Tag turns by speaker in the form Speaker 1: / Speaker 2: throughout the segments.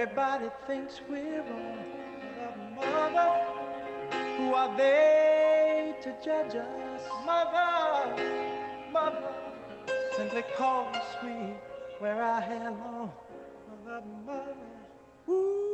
Speaker 1: Everybody thinks we're wrong. But mother, who are they to judge us? Mother, mother, simply cause we wear our hair long. Mother, mother, ooh.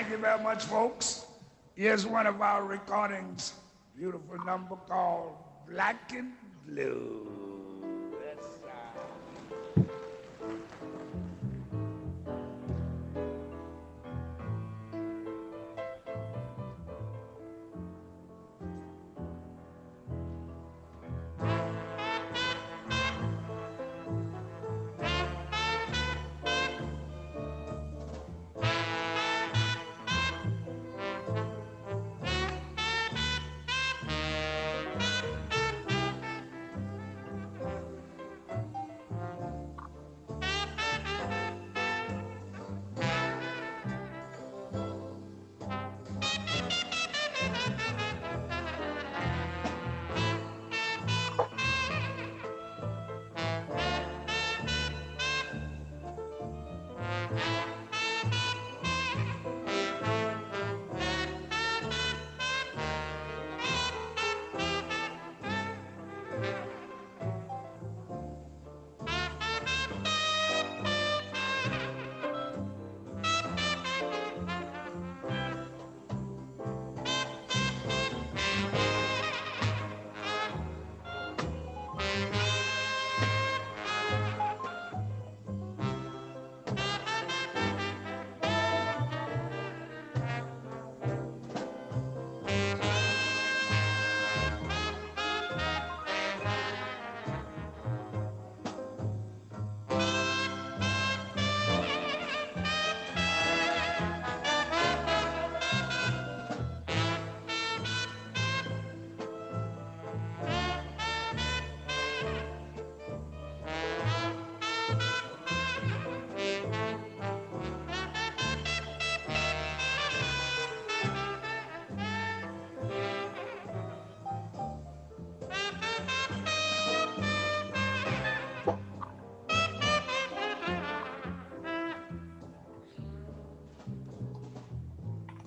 Speaker 2: Thank you very much, folks. Here's one of our recordings, beautiful number called Black and Blue.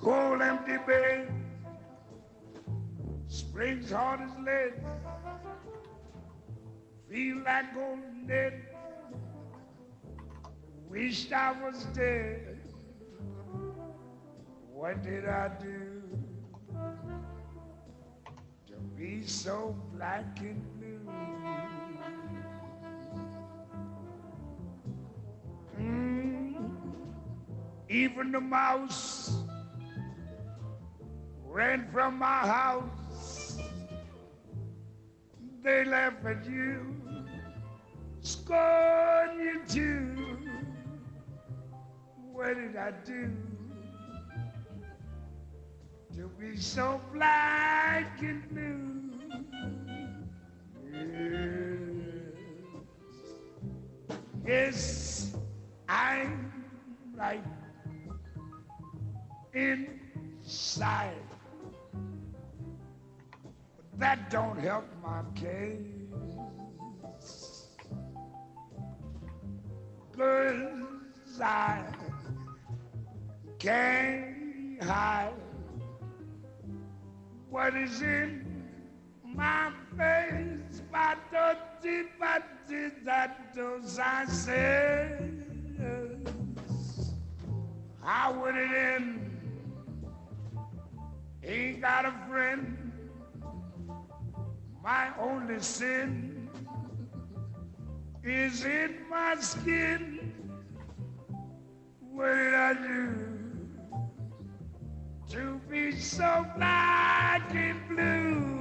Speaker 2: cold empty bed, springs hard as lead, feel like golden dead, wished I was dead. What did I do to be so black and blue? Even the mouse ran from my house. They laugh at you, scorn you too. What did I do to be so black and blue? Yes, I'm right inside, but that don't help my case. 'Cause I can't hide what is in my face. But that does I say. How would it end? Ain't got a friend. My only sin is in my skin. What did I do to be so black and blue?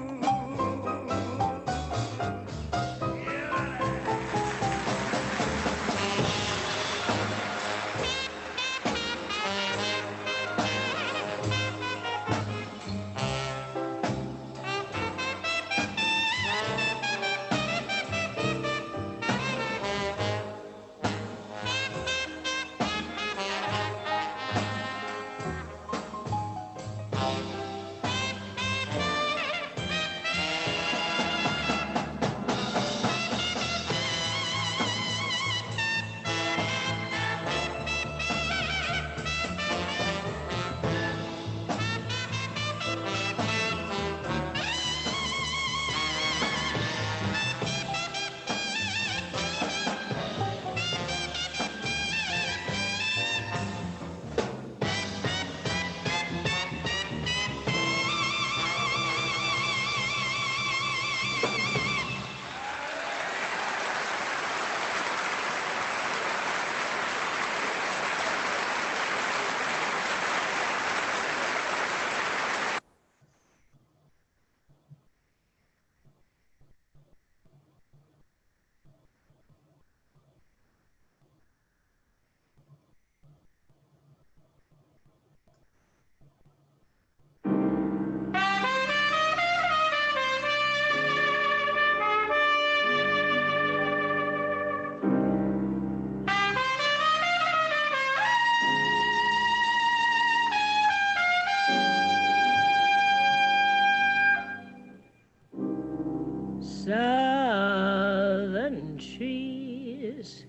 Speaker 3: Southern trees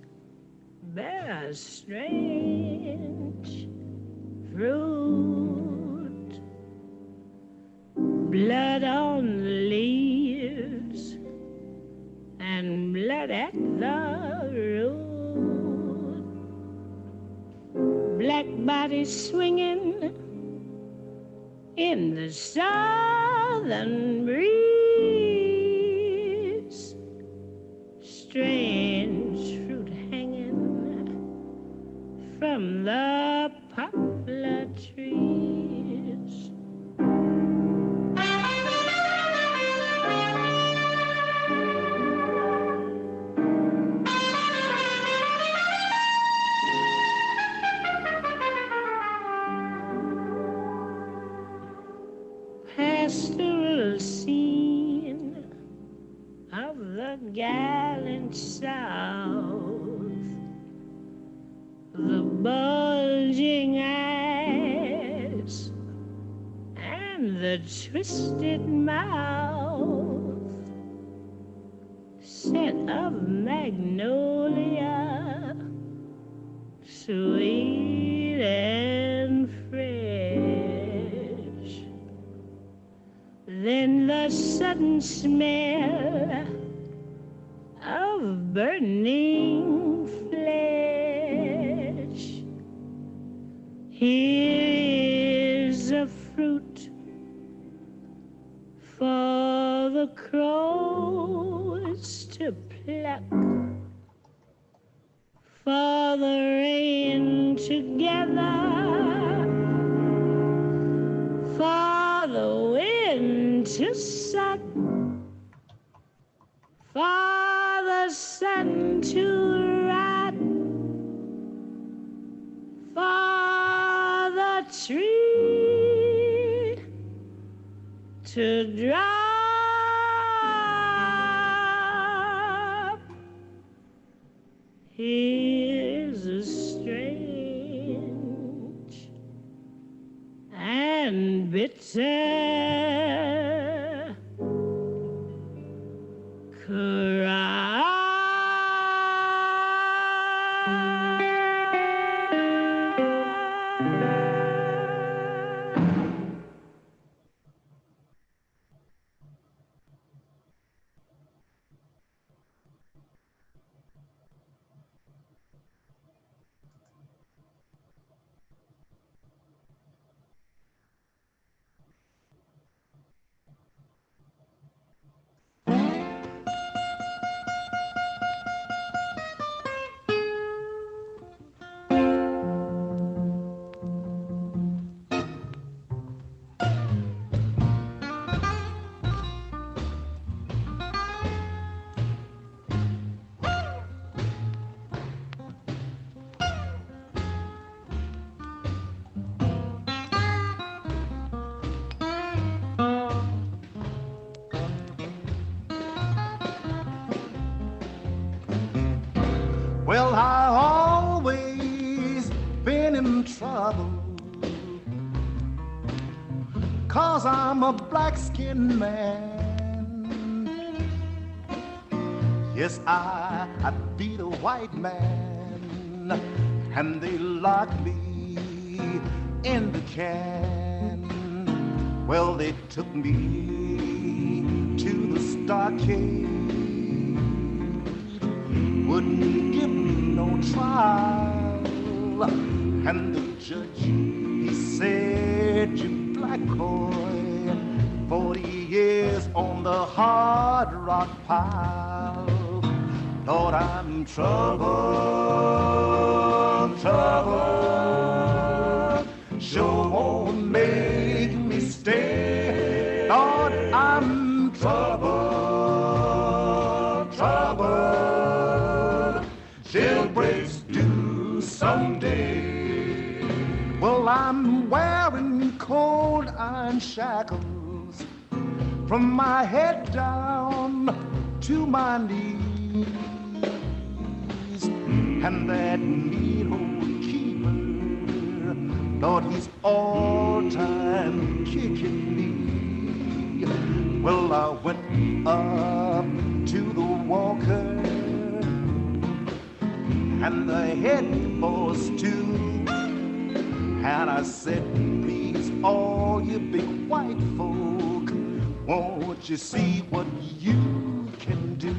Speaker 3: bear strange fruit, blood on the leaves and blood at the root, black bodies swinging in the southern breeze, strange fruit hanging from the poplar trees. Pastoral scene of the gallant South, the bulging eyes and the twisted mouth, scent of magnolia, sweet and fresh. Then the sudden smell of burning flesh. Here is a fruit for the crows to pluck, for the rain to gather, for the wind to suck, for the sun to rot, for the tree to drop. Here's a strange and bitter cry.
Speaker 1: Well, I always been in trouble, 'cause I'm a black-skinned man. Yes, I beat a white man, and they locked me in the can. Well, they took me to the stockade, wouldn't give me no trial, and the judge, he said, "You black boy, 40 years on the hard rock pile." Lord, I'm trouble, trouble, sure won't make me stay. Lord, I'm trouble, trouble, jailbreaks due someday. Well, I'm wearing cold iron shackles from my head down to my knees, and that mean old keeper, Lord, he's all time kicking me. Well, I went up to the walker and the head boss too, and I said, "Please, all you big white folk, won't you see what you can do?"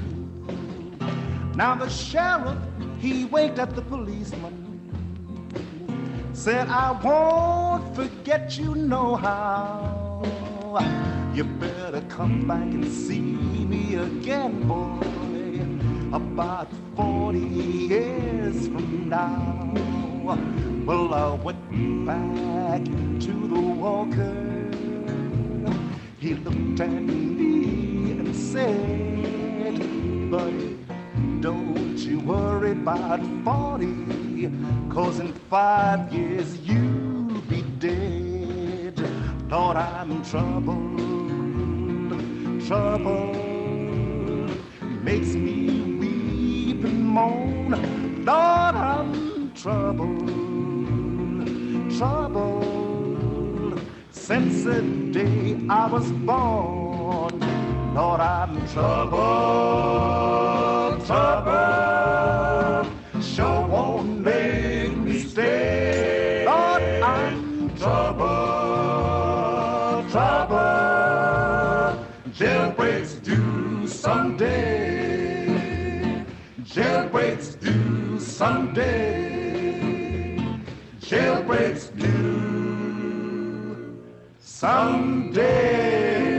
Speaker 1: Now the sheriff, he winked at the policeman, said, "I won't forget you no how. You better come back and see me again, boy, about 40 years from now." Well, I went back to the walker. He looked at me and said, "Buddy, don't you worry about 40, 'cause in 5 years you'll be dead." Lord, I'm troubled, troubled, makes me weep and moan. Lord, I'm troubled, troubled, since the day I was born. Lord, I'm troubled, troubled, sure won't make me stay. Lord, I'm troubled, troubled, jailbreaks do someday. Jailbreaks do someday.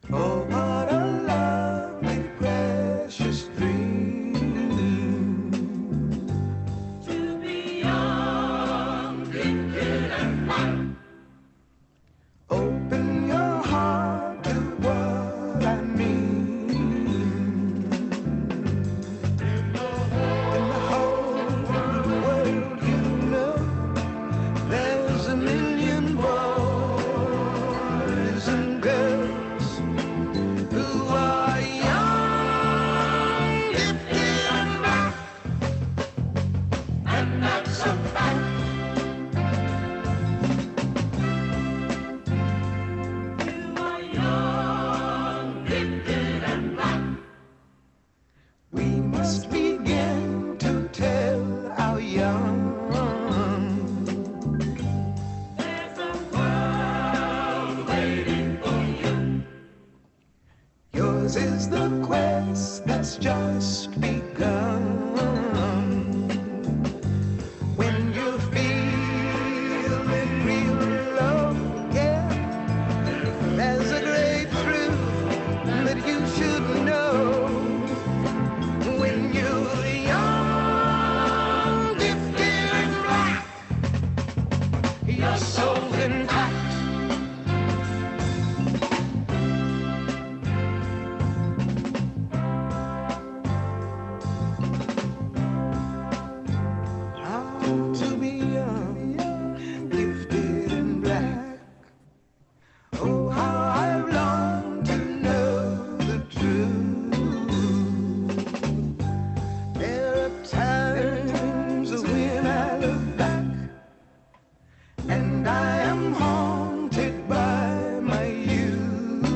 Speaker 1: Oh, what a lovely, precious dream to be young, gifted, and black. Open your heart to what I mean. In the whole world, you know, there's a million boys and girls who are young, gifted, and black, and that's a fact. You are young, gifted, and black. We must begin to tell our young. There's a world waiting for you. Yours is the quest that's just begun. When you're feeling real low, yeah, there's a great truth that you should know. When you're young, gifted, and black, your soul's intact. How to be young, gifted, and black. Oh, how I've longed to know the truth. There are times when I look back and I am haunted by my youth.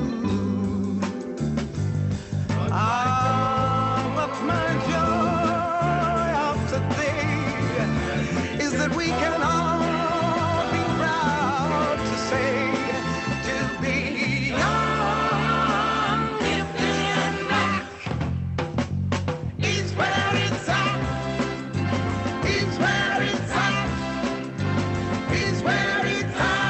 Speaker 1: What's my joy of today is that we can all be proud to say, to be young, gifted, and black is where it's at, is where it's at, is where it's at.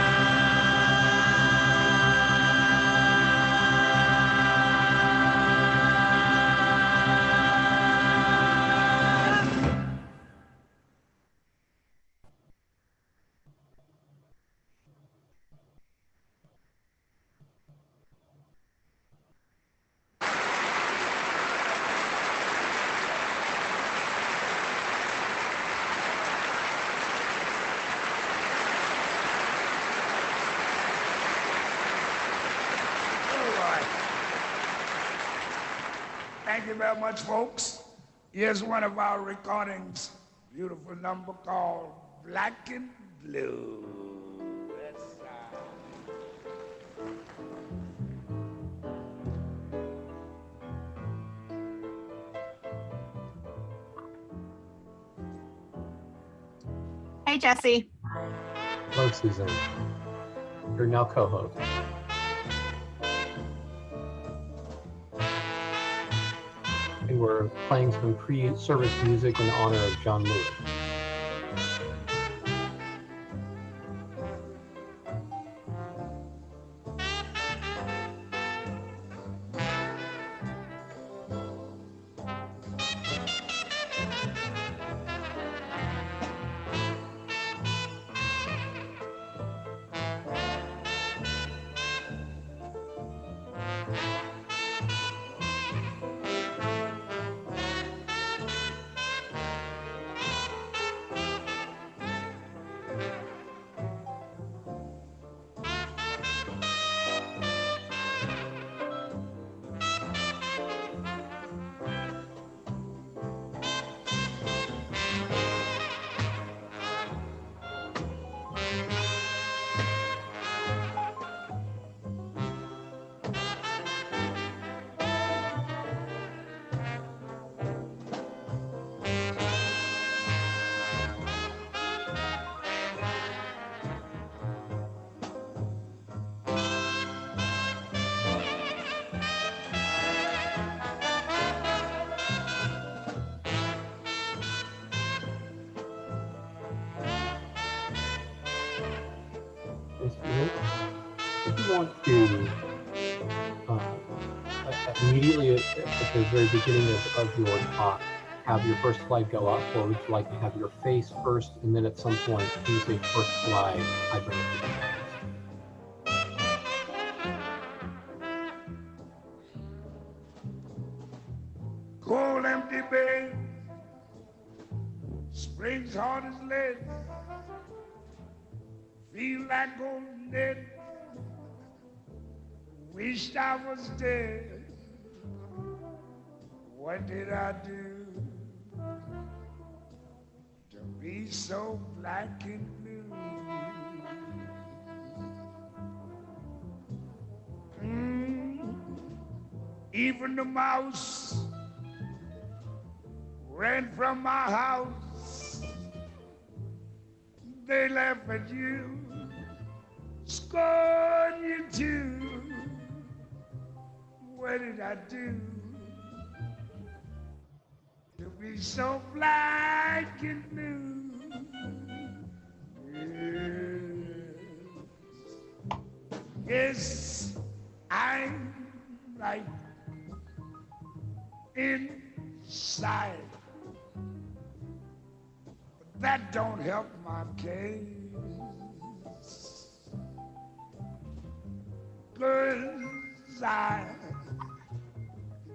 Speaker 2: All right. Thank you very much, folks. Here's one of our recordings. Beautiful number called Black and Blue. Yes, sir.
Speaker 4: Hey, Jesse.
Speaker 5: Hello, Susan. You're now co-host. And we're playing some pre-service music in honor of John Lewis. want to immediately at the very beginning of your talk have your first flag go up, or would you like to have your face first, and then at some point, when you say first flag, I bring it to you?
Speaker 2: Cold empty bed, springs hard as lead, feel like golden dead, wished I was dead. What did I do to be so black and blue? Even the mouse ran from my house. They laugh at you, scorn you too. What did I do to be so black and blue? Yes, I'm right inside. But that don't help my case. 'Cause I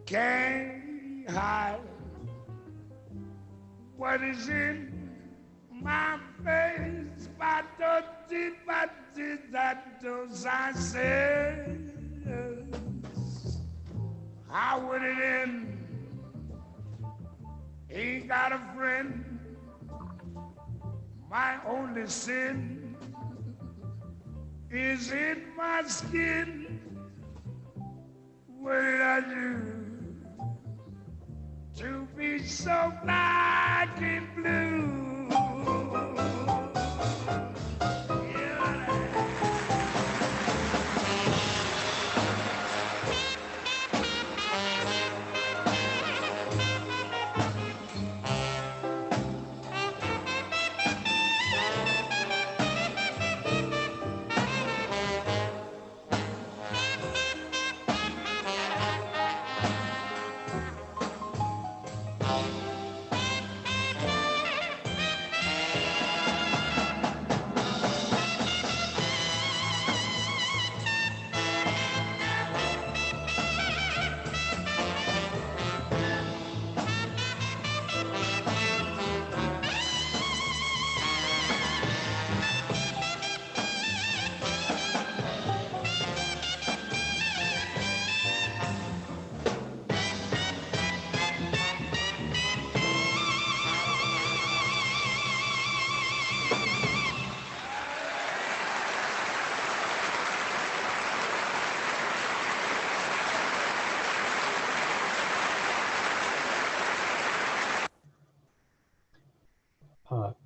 Speaker 2: can't hide what is in my face. But that does I say. How would it end? Ain't got a friend. My only sin is in my skin. What did I do to be so black and blue?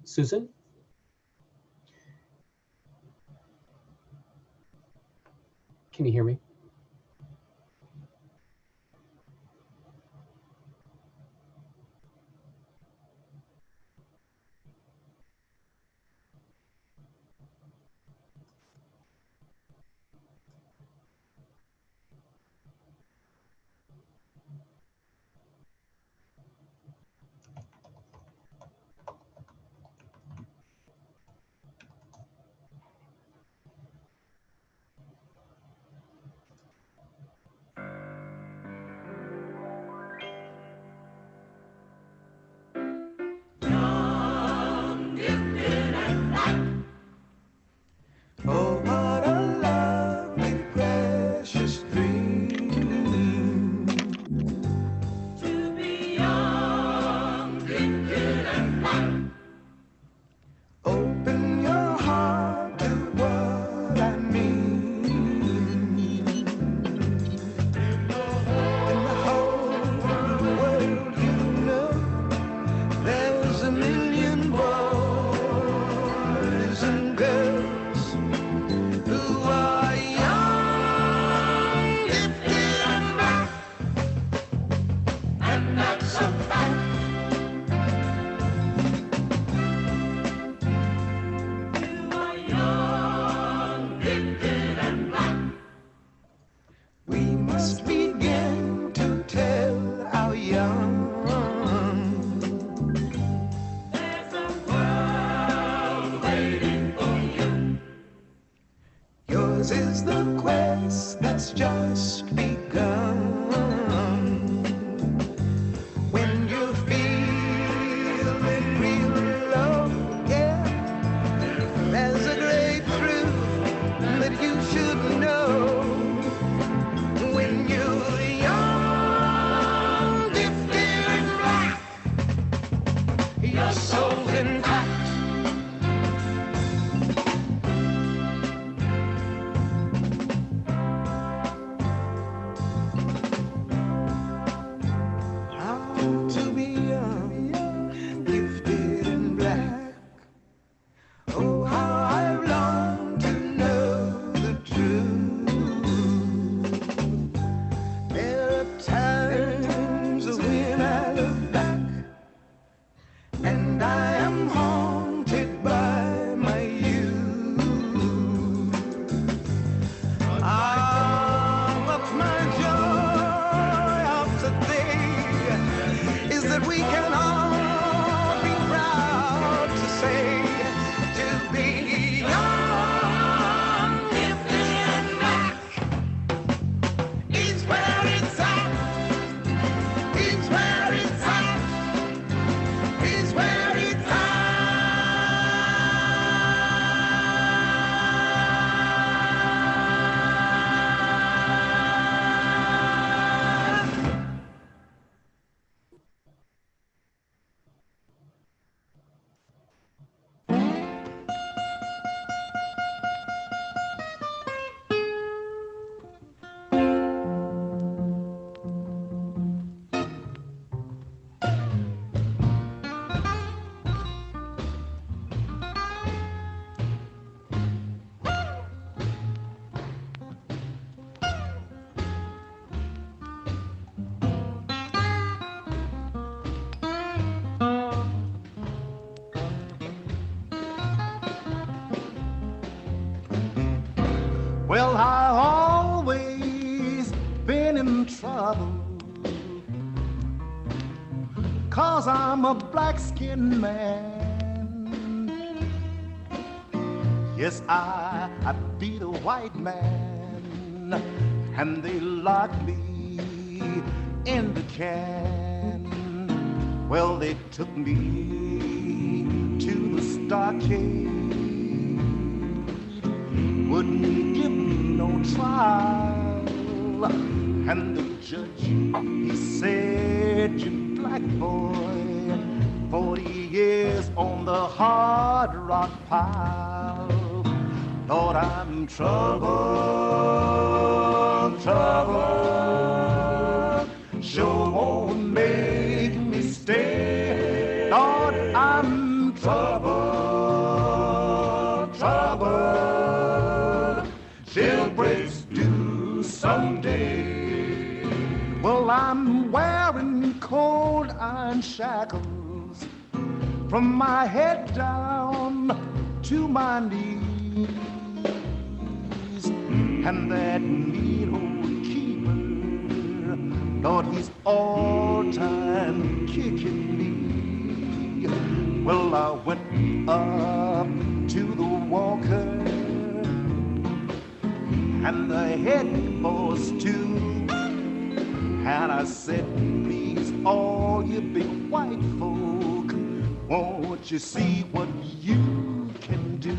Speaker 5: Susan? Can you hear me?
Speaker 1: Oh, what a lovely, precious dream. To be young, gifted, and black. Open your heart to what I mean. In the whole world, you know, there's a million boys and girls who are young, gifted, and black, and that's a fact. You are young, gifted, and black. intact. To be young, gifted and black. Oh, how I long to know the truth. There are times when I look back and I am haunted by my youth. But my joy of today is that we can all be proud to say, to be young, gifted and black is where it's at. It's where it's at. It's where it's at. Well, I always been in trouble, 'cause I'm a black-skinned man. Yes, I beat a white man, and they locked me in the can. Well, they took me to the stockade, wouldn't give me no trial, and the judge, he said, "You black boy, 40 years on the hard rock pile." Thought I'm trouble, trouble, sure won't make me stay. Thought I'm trouble, trouble, jailbreaks due someday. Well, I'm wearing cold iron shackles from my head down to my knees, and that mean old keeper thought he's all time kicking me. Well, I went up to the walker and the head boss too, and I said, "Please, all you big white folk, won't you see what you can do?"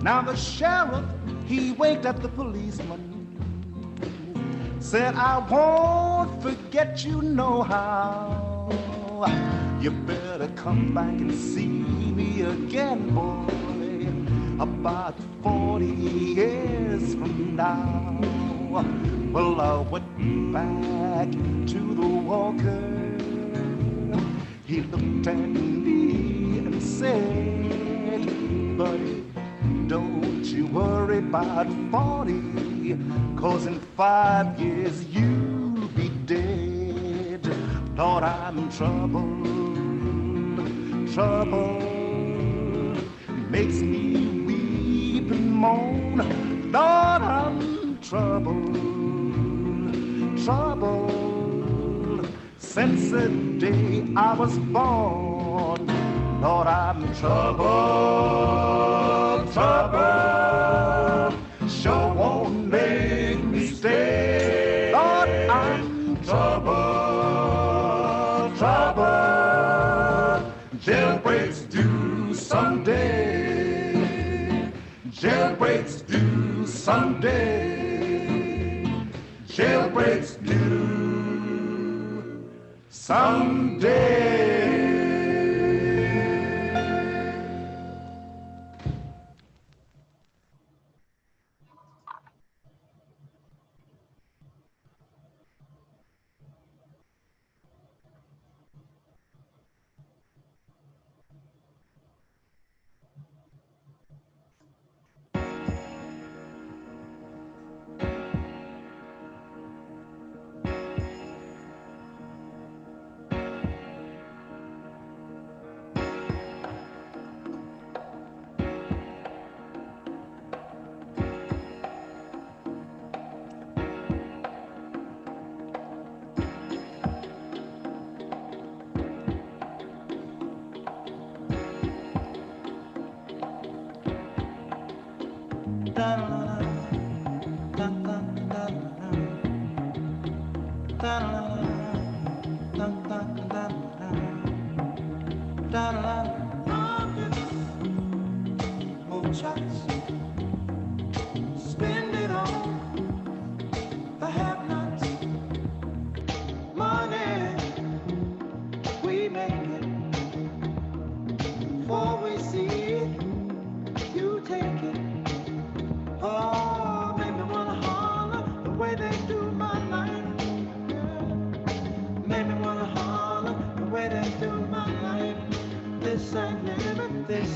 Speaker 1: Now the sheriff, he winked at the policeman, said, "I won't forget you no how. You better come back and see me again, boy, about 40 years from now." Well, I went back to the walker. He looked at me and said, "Buddy, don't you worry about 40, 'cause in 5 years you'll be dead." Thought I'm trouble, trouble, makes me weep and moan. Thought I'm trouble, trouble, since the day I was born. Thought I'm trouble, trouble, sure won't make me stay. Thought I'm trouble, trouble, jailbreaks due someday. Jailbreaks due someday. Jailbreaks due someday.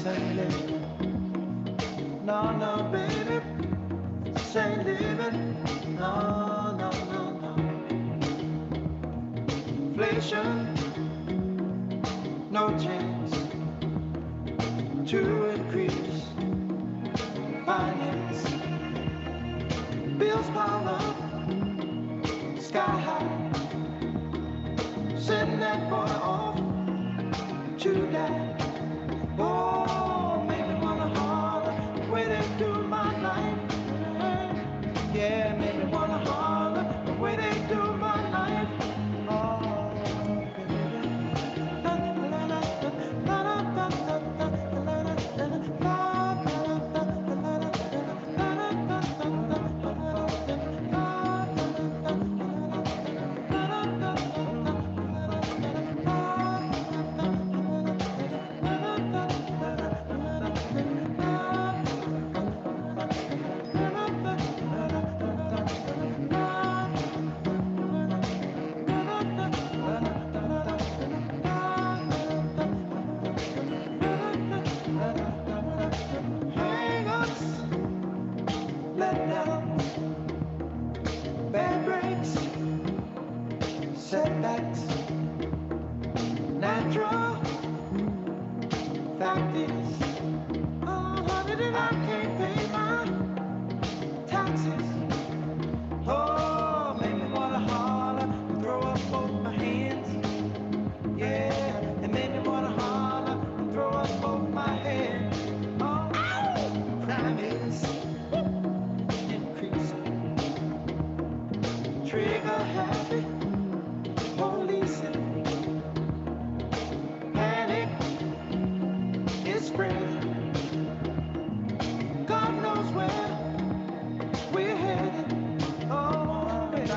Speaker 1: ain't living. No, no, baby, this ain't living. No, no, no, no. Inflation, no chance to increase finance. Bills pile up, sky high. Send that boy off to die. Oh, make me wanna holler the way they do my life. Yeah, make me wanna holler the way they do my life. Oh, hang-ups, letdowns, bad breaks, setbacks, natural. Fact is, oh, honey, that I can't pay my taxes. Oh, make me wanna holler and throw up both my hands. Yeah, it made me wanna holler and throw up both my hands. Oh, crime is increasing. Trigger happy, policing. Panic is spreading. God knows where we're headed. Oh, and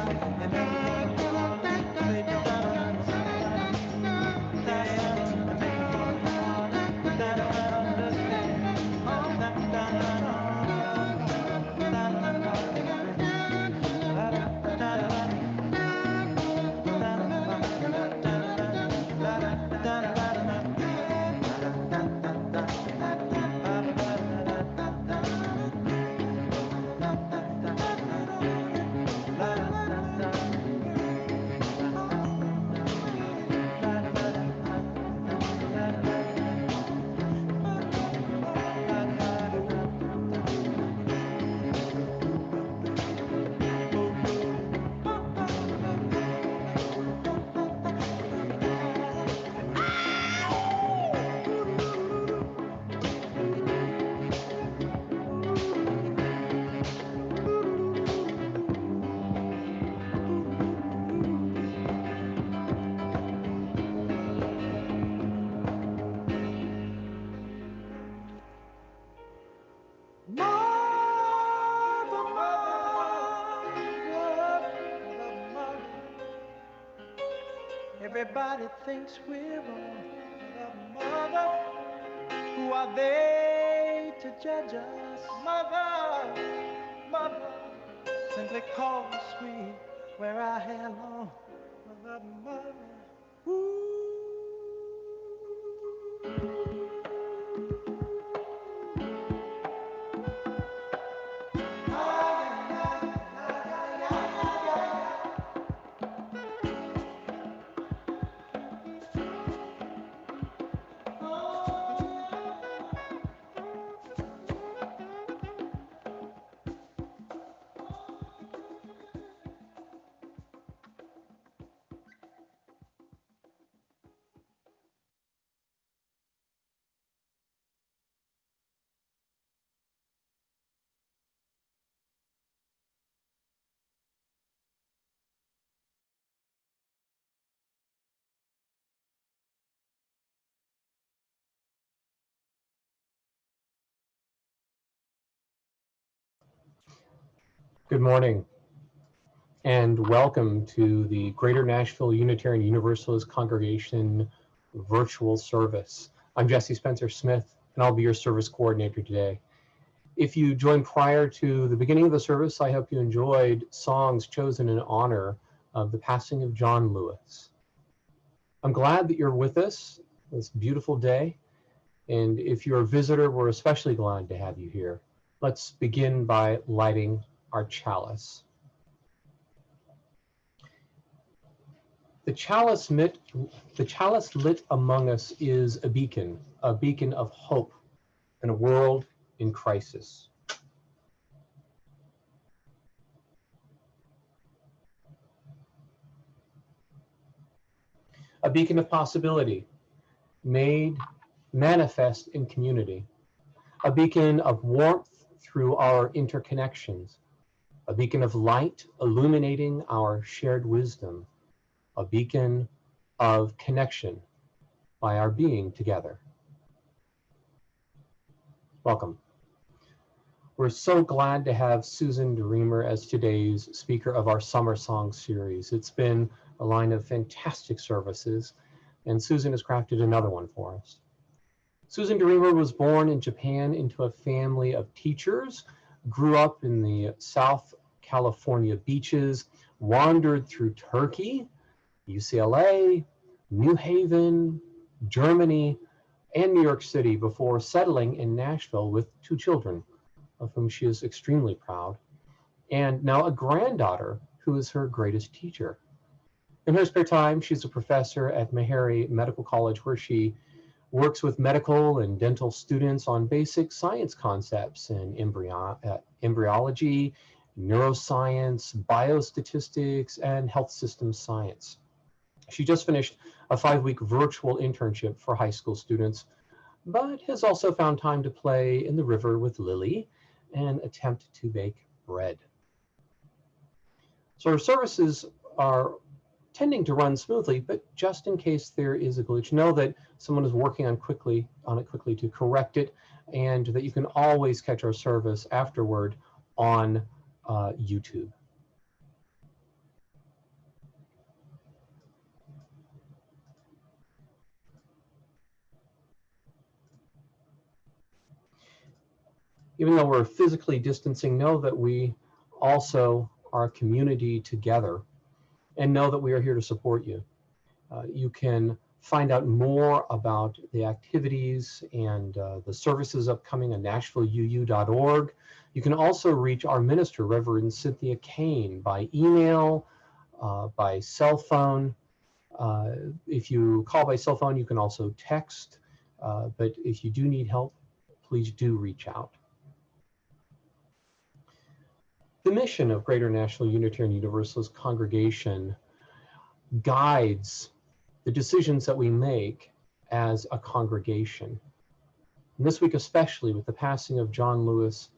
Speaker 1: everybody thinks we're wrong. Mother, who are they to judge us? Mother, mother, simply cause we wear our hair long. Mother, mother, ooh.
Speaker 5: Good morning, and welcome to the Greater Nashville Unitarian Universalist Congregation virtual service. I'm Jesse Spencer Smith, and I'll be your service coordinator today. If you joined prior to the beginning of the service, I hope you enjoyed songs chosen in honor of the passing of John Lewis. I'm glad that you're with us this beautiful day, And if you're a visitor, we're especially glad to have you here. Let's begin by lighting our chalice. The chalice lit among us is a beacon of hope in a world in crisis. A beacon of possibility, made manifest in community. A beacon of warmth through our interconnections. A beacon of light illuminating our shared wisdom. A beacon of connection by our being together. Welcome. We're so glad to have Susan DeRiemer as today's speaker of our Summer Song series. It's been a line of fantastic services, and Susan has crafted another one for us. Susan DeRiemer was born in Japan into a family of teachers, grew up in the South California beaches, wandered through Turkey, UCLA, New Haven, Germany, and New York City before settling in Nashville with 2 children, of whom she is extremely proud, and now a granddaughter who is her greatest teacher. In her spare time, she's a professor at Meharry Medical College, where she works with medical and dental students on basic science concepts in embryology, neuroscience, biostatistics, and health systems science. She just finished a 5-week virtual internship for high school students, but has also found time to play in the river with Lily and attempt to bake bread. So her services are tending to run smoothly, but just in case there is a glitch, know that someone is working on it quickly to correct it, and that you can always catch our service afterward on YouTube. Even though we're physically distancing, know that we also are a community together, and know that we are here to support you. You can find out more about the activities and the services upcoming on NashvilleUU.org. You can also reach our minister, Reverend Cynthia Kane, by email, by cell phone. If you call by cell phone, you can also text, but if you do need help, please do reach out. The mission of Greater Nashville Unitarian Universalist Congregation guides the decisions that we make as a congregation. And this week especially, with the passing of John Lewis,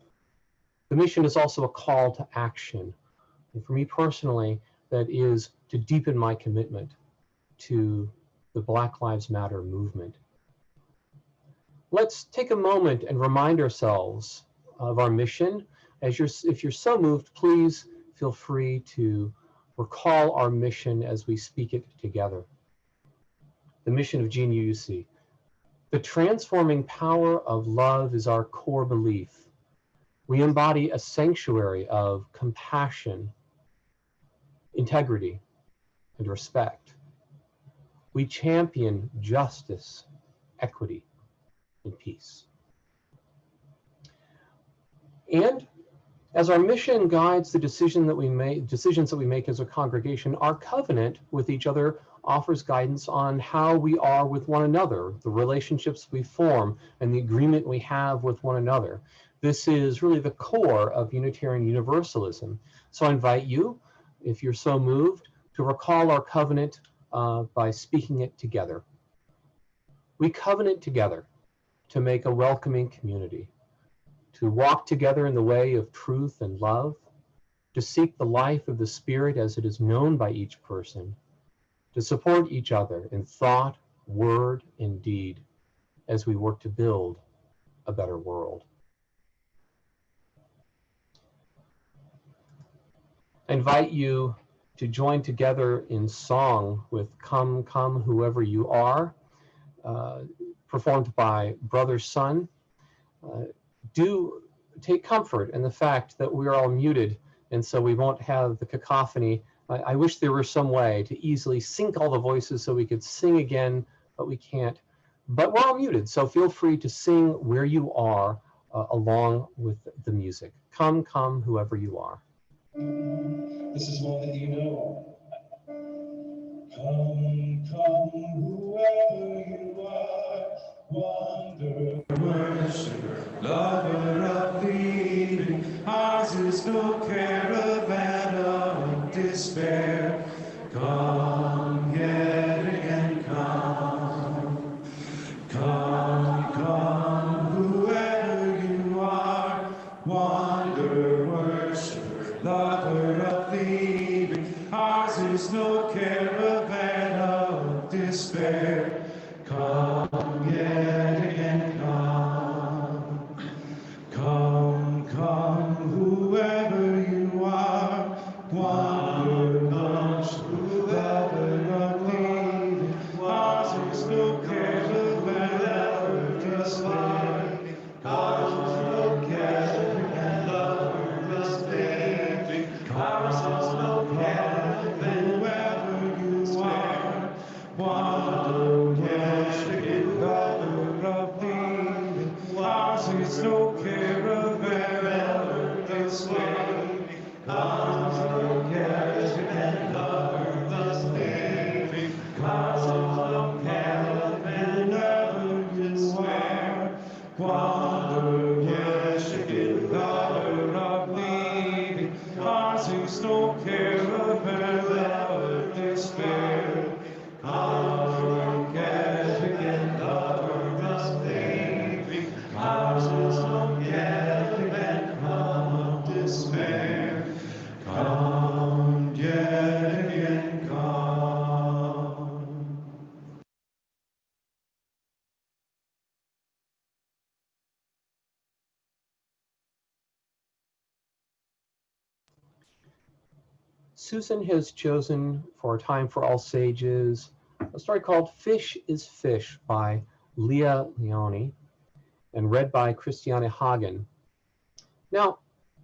Speaker 5: the mission is also a call to action. And for me personally, that is to deepen my commitment to the Black Lives Matter movement. Let's take a moment and remind ourselves of our mission. If you're so moved, please feel free to recall our mission as we speak it together. The mission of GNUUC. The transforming power of love is our core belief. We embody a sanctuary of compassion, integrity, and respect. We champion justice, equity, and peace. And as our mission guides the decisions that we make as a congregation, our covenant with each other offers guidance on how we are with one another, the relationships we form, and the agreement we have with one another. This is really the core of Unitarian Universalism. So I invite you, if you're so moved, to recall our covenant by speaking it together. We covenant together to make a welcoming community, to walk together in the way of truth and love, to seek the life of the Spirit as it is known by each person, to support each other in thought, word, and deed as we work to build a better world. I invite you to join together in song with Come, Come, Whoever You Are, performed by Brother Sun. Do take comfort in the fact that we are all muted, and so we won't have the cacophony. I wish there were some way to easily sync all the voices so we could sing again, but we can't. But we're all muted, so feel free to sing where you are along with the music. Come, come, whoever you are.
Speaker 1: This is one that you know. Come, come, whoever you are, wander, worshiper, lover of the evening. Ours is no caravan of despair. Come yet again, come. Come, come, whoever you are, wander, worshiper, lover of the evening. Ours is no caravan of despair. Come yet again, come. Come, come, whoever you are, wander, worshiper, lover of the evening. Ours is no caravan of despair. Ours is no caravan of despair. Ours is no caravan, whoever you are, wander, worship, lover of the evening. Ours is no caravan of despair. Ours is no caravan, lover of despair. Ours is no caravan, whoever you are, wander, worship, lover of the evening. Ours is no caravan of despair. Come again, lover of despair. Ours is no caravan of despair. Come yet again, come.
Speaker 5: Susan has chosen for a time for all sages a story called Fish is Fish by Leah Leone and read by Christiane Hagen. Now,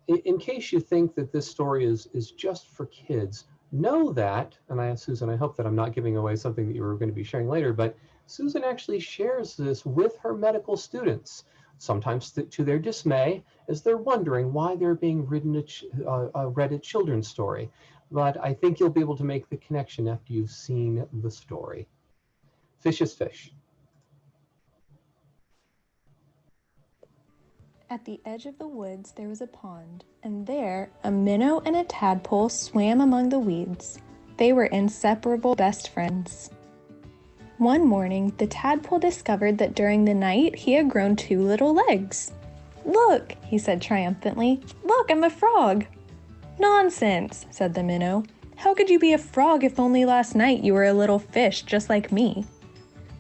Speaker 5: in case you think that this story is just for kids, know that, and Susan, I hope that I'm not giving away something that you were going to be sharing later, but Susan actually shares this with her medical students, sometimes to their dismay, as they're wondering why they're being read a children's story. But I think you'll be able to make the connection after you've seen the story. Fish is Fish.
Speaker 6: At the edge of the woods there was a pond, and there a minnow and a tadpole swam among the weeds. They were inseparable best friends. One morning, the tadpole discovered that during the night he had grown 2 little legs. "Look," he said triumphantly, "look, I'm a frog." "Nonsense," said the minnow. "How could you be a frog if only last night you were a little fish just like me?"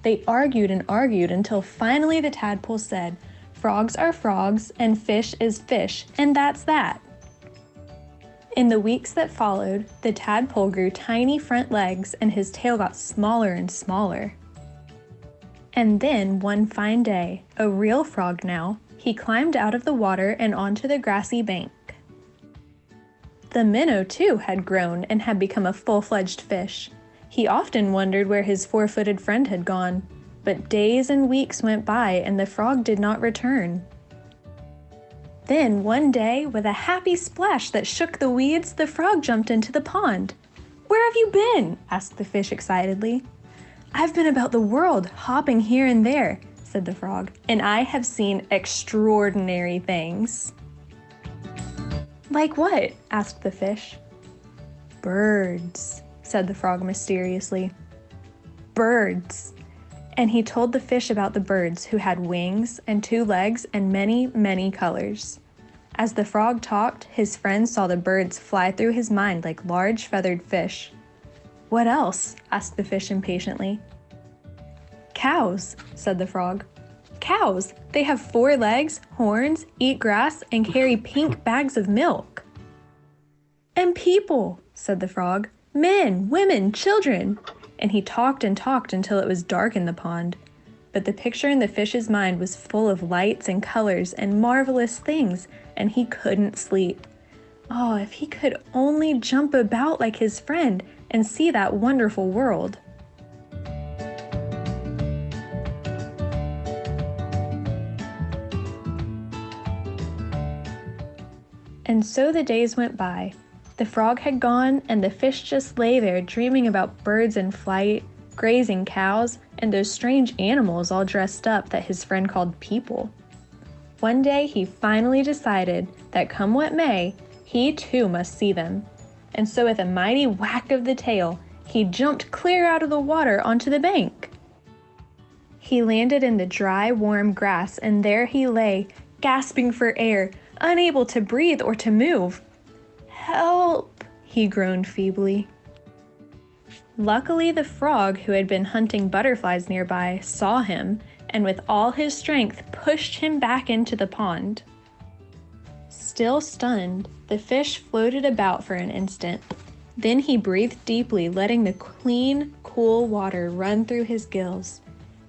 Speaker 6: They argued and argued until finally the tadpole said, "Frogs are frogs and fish is fish, and that's that." In the weeks that followed, the tadpole grew tiny front legs and his tail got smaller and smaller. And then one fine day, a real frog now, he climbed out of the water and onto the grassy bank. The minnow too had grown and had become a full-fledged fish. He often wondered where his 4-footed friend had gone, but days and weeks went by and the frog did not return. Then one day, with a happy splash that shook the weeds, the frog jumped into the pond. "Where have you been?" asked the fish excitedly. "I've been about the world, hopping here and there," said the frog, "and I have seen extraordinary things." "Like what?" asked the fish. "Birds," said the frog mysteriously. "Birds." And he told the fish about the birds who had wings and 2 legs and many, many colors. As the frog talked, his friends saw the birds fly through his mind like large feathered fish. "What else?" asked the fish impatiently. "Cows," said the frog. "Cows! They have 4 legs, horns, eat grass, and carry pink bags of milk." "And people," said the frog. "Men, women, children." And he talked and talked until it was dark in the pond. But the picture in the fish's mind was full of lights and colors and marvelous things, and he couldn't sleep. Oh, if he could only jump about like his friend and see that wonderful world. And so the days went by. The frog had gone, and the fish just lay there dreaming about birds in flight, grazing cows, and those strange animals all dressed up that his friend called people. One day he finally decided that come what may, he too must see them. And so with a mighty whack of the tail, he jumped clear out of the water onto the bank. He landed in the dry, warm grass, and there he lay, gasping for air, unable to breathe or to move. "Help!" he groaned feebly. Luckily, the frog, who had been hunting butterflies nearby, saw him, and with all his strength pushed him back into the pond. Still stunned, the fish floated about for an instant. Then he breathed deeply, letting the clean, cool water run through his gills.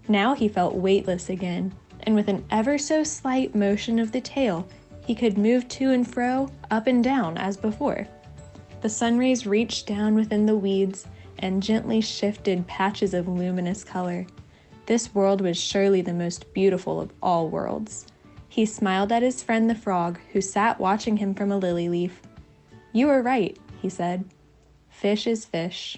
Speaker 6: Now he felt weightless again, and with an ever so slight motion of the tail, he could move to and fro, up and down as before. The sun rays reached down within the weeds and gently shifted patches of luminous color. This world was surely the most beautiful of all worlds. He smiled at his friend the frog, who sat watching him from a lily leaf. "You are right," he said. "Fish is fish."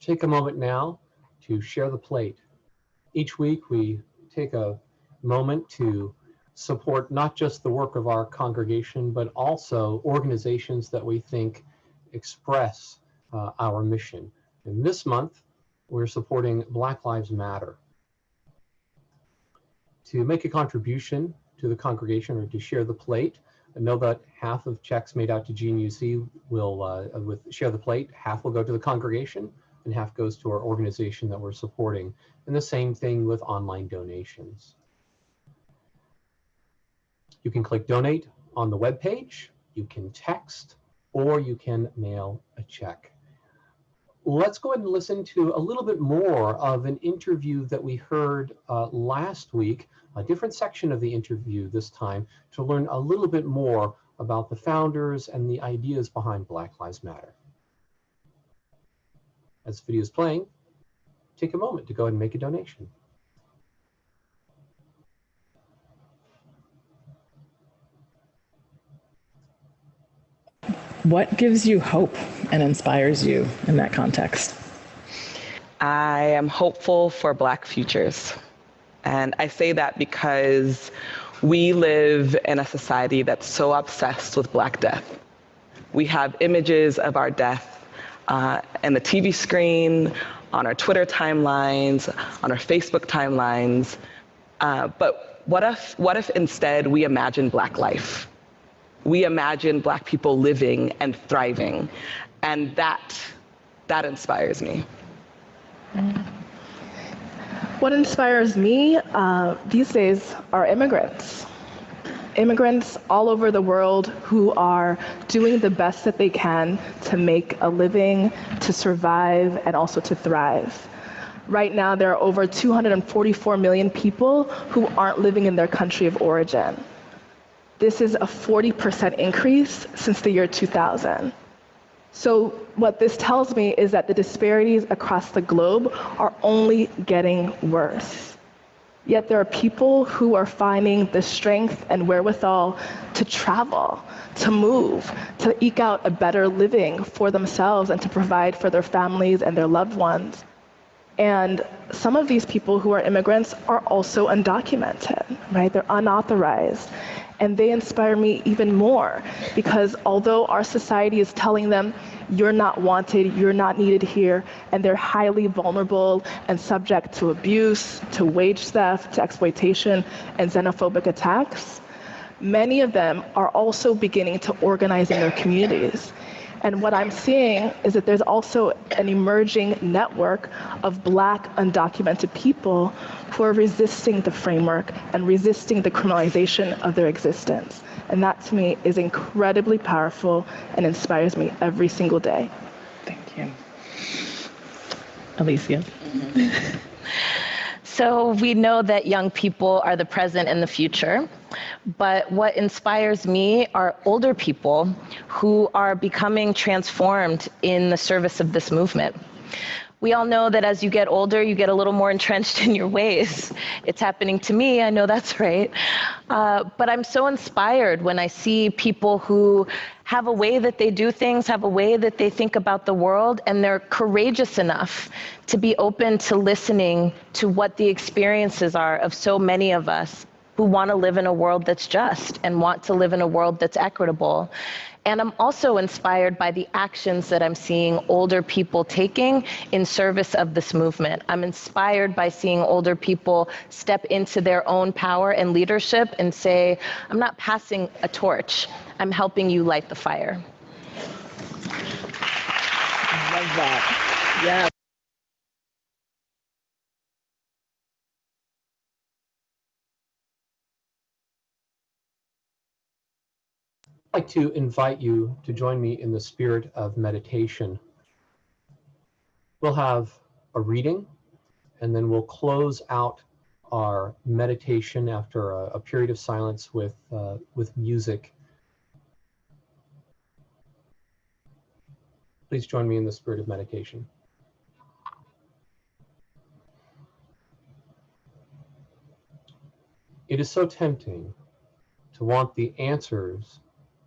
Speaker 5: Take a moment now to share the plate. Each week we take a moment to support not just the work of our congregation, but also organizations that we think express our mission. And this month, we're supporting Black Lives Matter. To make a contribution to the congregation or to share the plate, I know that half of checks made out to GNUC will, with Share the Plate, half will go to the congregation and half goes to our organization that we're supporting. And the same thing with online donations. You can click donate on the webpage, you can text, or you can mail a check. Let's go ahead and listen to a little bit more of an interview that we heard last week, a different section of the interview this time, to learn a little bit more about the founders and the ideas behind Black Lives Matter. As the video is playing, take a moment to go ahead and make a donation.
Speaker 7: What gives you hope and inspires you in that context?
Speaker 8: I am hopeful for Black futures. And I say that because we live in a society that's so obsessed with Black death. We have images of our death and the TV screen, on our Twitter timelines, on our Facebook timelines. But what if instead we imagine Black life? We imagine Black people living and thriving, and that inspires me.
Speaker 9: What inspires me these days are immigrants. Immigrants all over the world who are doing the best that they can to make a living, to survive, and also to thrive. Right now, there are over 244 million people who aren't living in their country of origin. This is a 40% increase since the year 2000. So what this tells me is that the disparities across the globe are only getting worse. Yet there are people who are finding the strength and wherewithal to travel, to move, to eke out a better living for themselves and to provide for their families and their loved ones. And some of these people who are immigrants are also undocumented, right? They're unauthorized. And they inspire me even more because although our society is telling them, you're not wanted, you're not needed here, and they're highly vulnerable and subject to abuse, to wage theft, to exploitation, and xenophobic attacks, many of them are also beginning to organize in their communities. And what I'm seeing is that there's also an emerging network of Black undocumented people who are resisting the framework and resisting the criminalization of their existence. And that to me is incredibly powerful and inspires me every single day.
Speaker 7: Thank you. Alicia.
Speaker 10: So we know that young people are the present and the future.
Speaker 8: But what inspires me are older people who are becoming transformed in the service of this movement. We all know that as you get older, you get a little more entrenched in your ways. It's happening to me, I know that's right. But I'm so inspired when I see people who have a way that they do things, have a way that they think about the world, and they're courageous enough to be open to listening to what the experiences are of so many of us who want to live in a world that's just and want to live in a world that's equitable. And I'm also inspired by the actions that I'm seeing older people taking in service of this movement. I'm inspired by seeing older people step into their own power and leadership and say, I'm not passing a torch, I'm helping you light the fire.
Speaker 7: I love that. Yeah.
Speaker 5: I'd like to invite you to join me in the spirit of meditation. We'll have a reading, and then we'll close out our meditation after a period of silence with music. Please join me in the spirit of meditation. It is so tempting to want the answers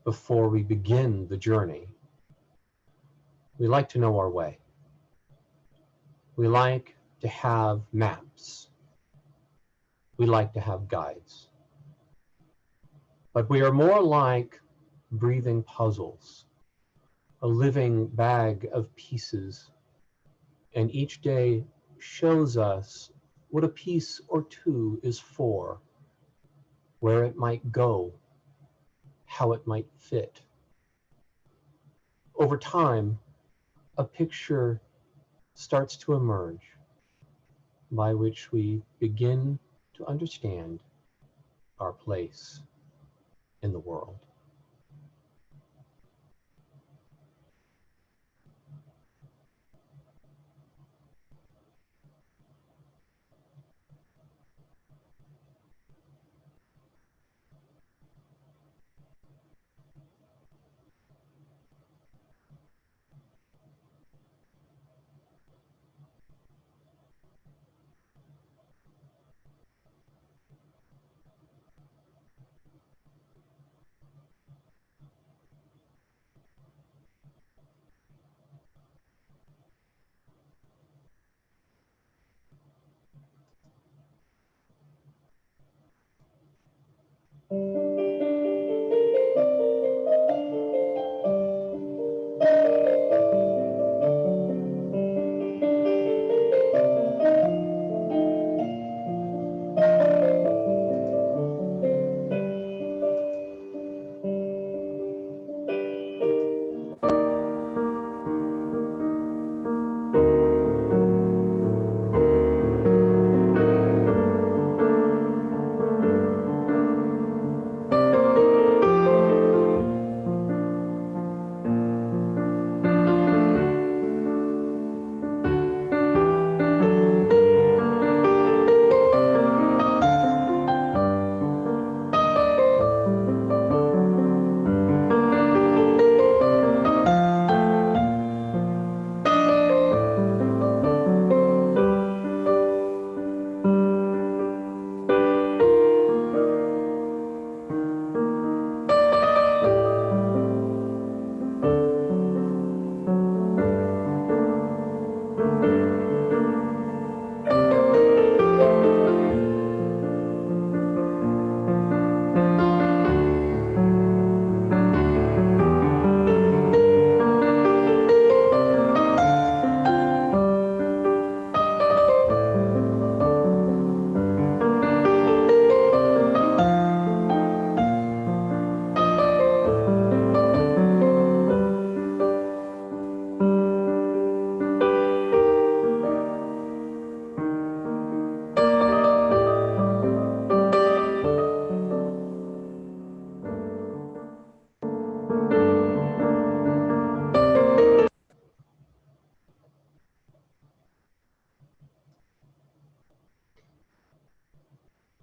Speaker 5: before we begin the journey. We like to know our way. We like to have maps. We like to have guides. But we are more like breathing puzzles, a living bag of pieces, and each day shows us what a piece or two is for, where it might go, how it might fit. Over time, a picture starts to emerge by which we begin to understand our place in the world.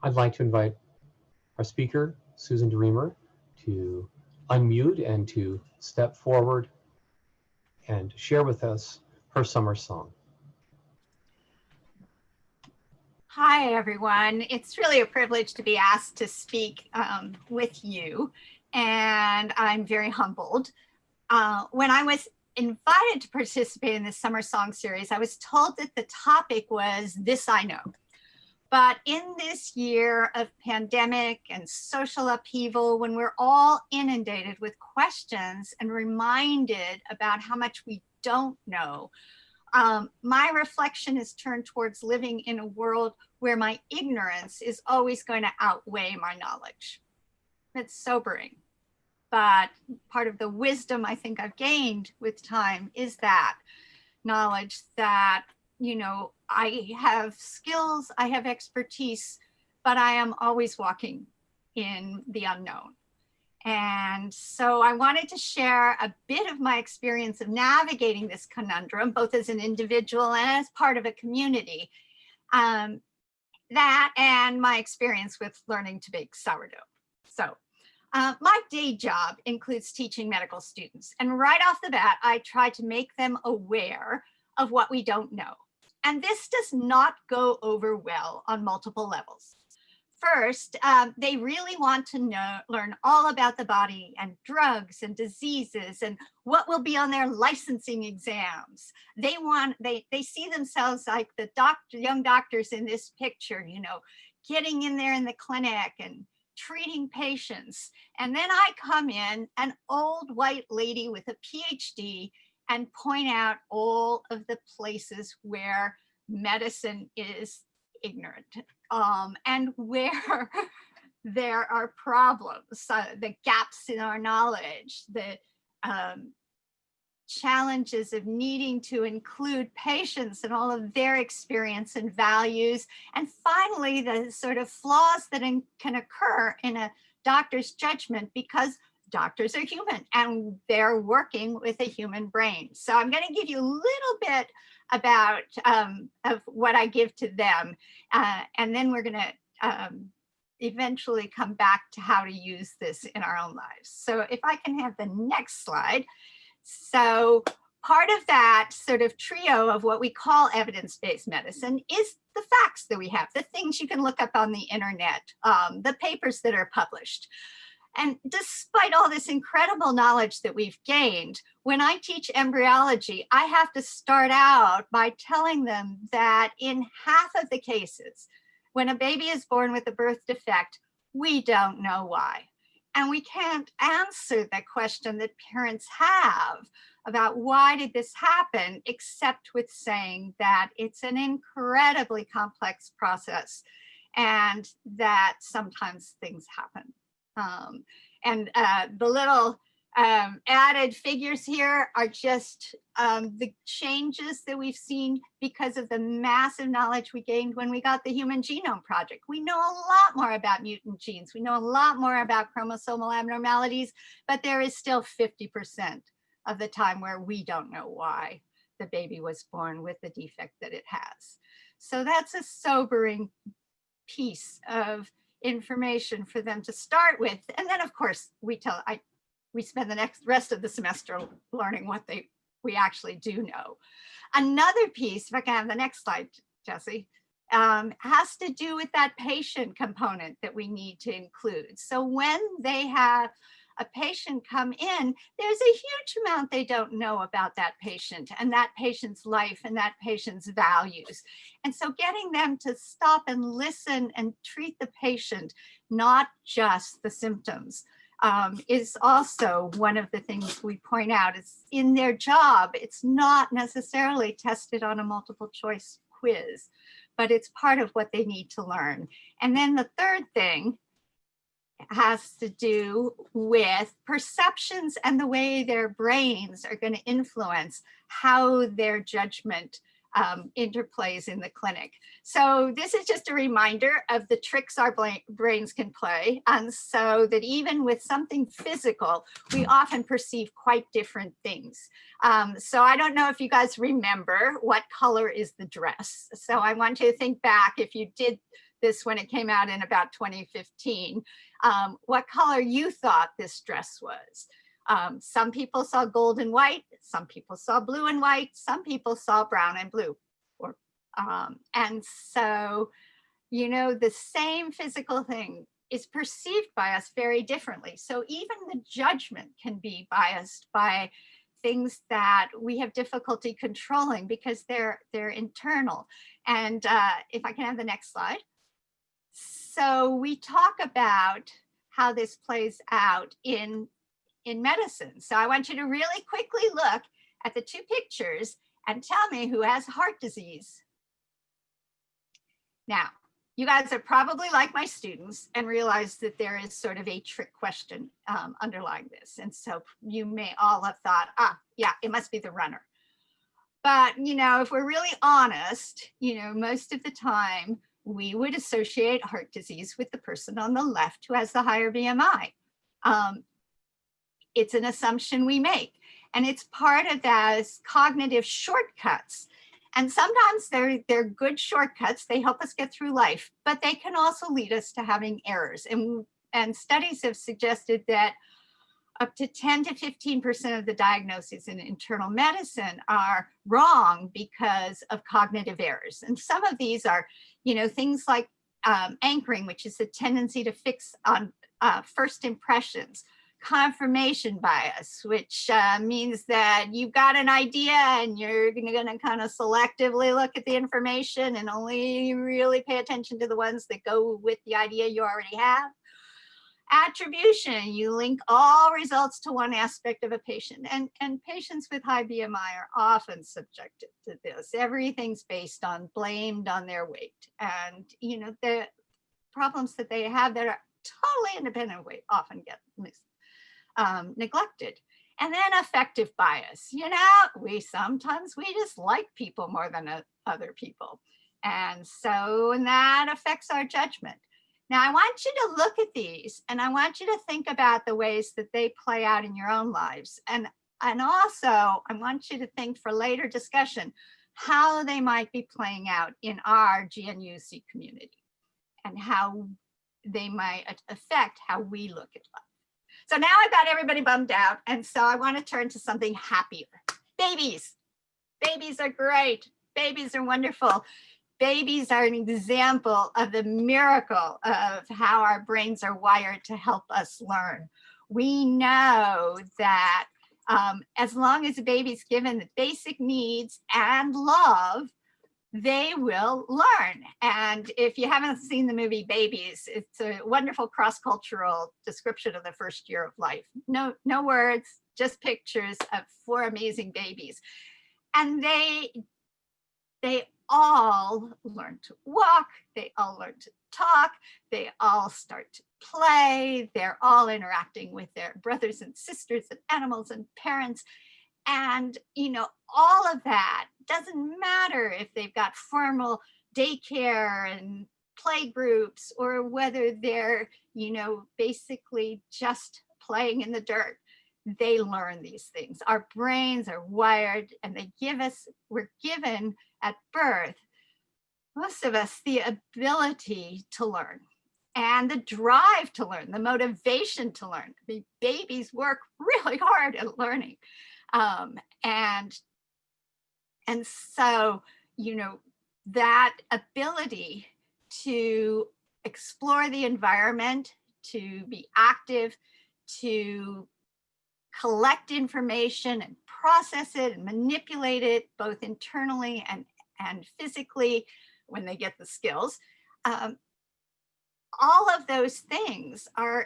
Speaker 5: I'd like to invite our speaker, Susan DeRiemer, to unmute and to step forward and share with us her summer song.
Speaker 4: Hi, everyone. It's really a privilege to be asked to speak with you, and I'm very humbled. When I was invited to participate in this summer song series, I was told that the topic was This I Know. But in this year of pandemic and social upheaval, when we're all inundated with questions and reminded about how much we don't know, my reflection is turned towards living in a world where my ignorance is always going to outweigh my knowledge. It's sobering, but part of the wisdom I think I've gained with time is that knowledge that, you know, I have skills, I have expertise, but I am always walking in the unknown. And so I wanted to share a bit of my experience of navigating this conundrum, both as an individual and as part of a community. That and my experience with learning to bake sourdough. So my day job includes teaching medical students. And right off the bat, I try to make them aware of what we don't know. And this does not go over well on multiple levels. First, they really want to learn all about the body and drugs and diseases and what will be on their licensing exams. They see themselves like the young doctors in this picture, you know, getting in there in the clinic and treating patients. And then I come in, an old white lady with a PhD, and point out all of the places where medicine is ignorant, and where there are problems, the gaps in our knowledge, the challenges of needing to include patients and all of their experience and values, and finally the sort of flaws that can occur in a doctor's judgment because doctors are human and they're working with a human brain. So I'm going to give you a little bit about of what I give to them, and then we're going to eventually come back to how to use this in our own lives. So if I can have the next slide. So part of that sort of trio of what we call evidence-based medicine is the facts that we have, the things you can look up on the internet, the papers that are published. And despite all this incredible knowledge that we've gained, when I teach embryology, I have to start out by telling them that in half of the cases, when a baby is born with a birth defect, we don't know why. And we can't answer the question that parents have about why did this happen, except with saying that it's an incredibly complex process and that sometimes things happen. And the little added figures here are just the changes that we've seen because of the massive knowledge we gained when we got the Human Genome Project. We know a lot more about mutant genes. We know a lot more about chromosomal abnormalities, but there is still 50% of the time where we don't know why the baby was born with the defect that it has. So that's a sobering piece of information for them to start with. And then of course we spend the rest of the semester learning what we actually do know. Another piece, if I can have the next slide, Jesse, has to do with that patient component that we need to include. So when they have a patient come in, there's a huge amount they don't know about that patient and that patient's life and that patient's values. And so getting them to stop and listen and treat the patient, not just the symptoms, is also one of the things we point out. Is in their job, it's not necessarily tested on a multiple choice quiz, but it's part of what they need to learn. And then the third thing has to do with perceptions and the way their brains are going to influence how their judgment interplays in the clinic. So this is just a reminder of the tricks our brains can play. And so that even with something physical, we often perceive quite different things. So I don't know if you guys remember what color is the dress. So I want you to think back if you did this when it came out in about 2015, what color you thought this dress was. Some people saw gold and white, some people saw blue and white, some people saw brown and blue. And so, you know, the same physical thing is perceived by us very differently. So even the judgment can be biased by things that we have difficulty controlling because they're internal. And if I can have the next slide. So we talk about how this plays out in medicine. So I want you to really quickly look at the two pictures and tell me who has heart disease. Now, you guys are probably like my students and realize that there is sort of a trick question underlying this. And so you may all have thought, yeah, it must be the runner. But, you know, if we're really honest, you know, most of the time we would associate heart disease with the person on the left who has the higher BMI. It's an assumption we make. And it's part of those cognitive shortcuts. And sometimes they're good shortcuts. They help us get through life, but they can also lead us to having errors. And studies have suggested that up to 10 to 15% of the diagnoses in internal medicine are wrong because of cognitive errors. And some of these are, you know, things like anchoring, which is the tendency to fix on first impressions. Confirmation bias, which means that you've got an idea and you're going to kind of selectively look at the information and only really pay attention to the ones that go with the idea you already have. Attribution, you link all results to one aspect of a patient, and patients with high BMI are often subjected to this. Everything's blamed on their weight, and you know the problems that they have that are totally independent of weight often get neglected. And then affective bias, you know, we just like people more than other people. And so that affects our judgment. Now I want you to look at these and I want you to think about the ways that they play out in your own lives. And also I want you to think for later discussion, how they might be playing out in our GNUC community and how they might affect how we look at life. So now I've got everybody bummed out. And so I want to turn to something happier. Babies. Babies are great. Babies are wonderful. Babies are an example of the miracle of how our brains are wired to help us learn. We know that as long as a baby's given the basic needs and love, they will learn. And if you haven't seen the movie Babies, it's a wonderful cross-cultural description of the first year of life. No words, just pictures of 4 amazing babies. And they all learn to walk, they all learn to talk, they all start to play, they're all interacting with their brothers and sisters and animals and parents. And, you know, all of that doesn't matter if they've got formal daycare and play groups or whether they're, you know, basically just playing in the dirt. They learn these things. Our brains are wired and we're given at birth, most of us, the ability to learn and the drive to learn, the motivation to learn. I mean, babies work really hard at learning. And so, you know, that ability to explore the environment, to be active, to collect information and process it and manipulate it both internally and physically when they get the skills. All of those things are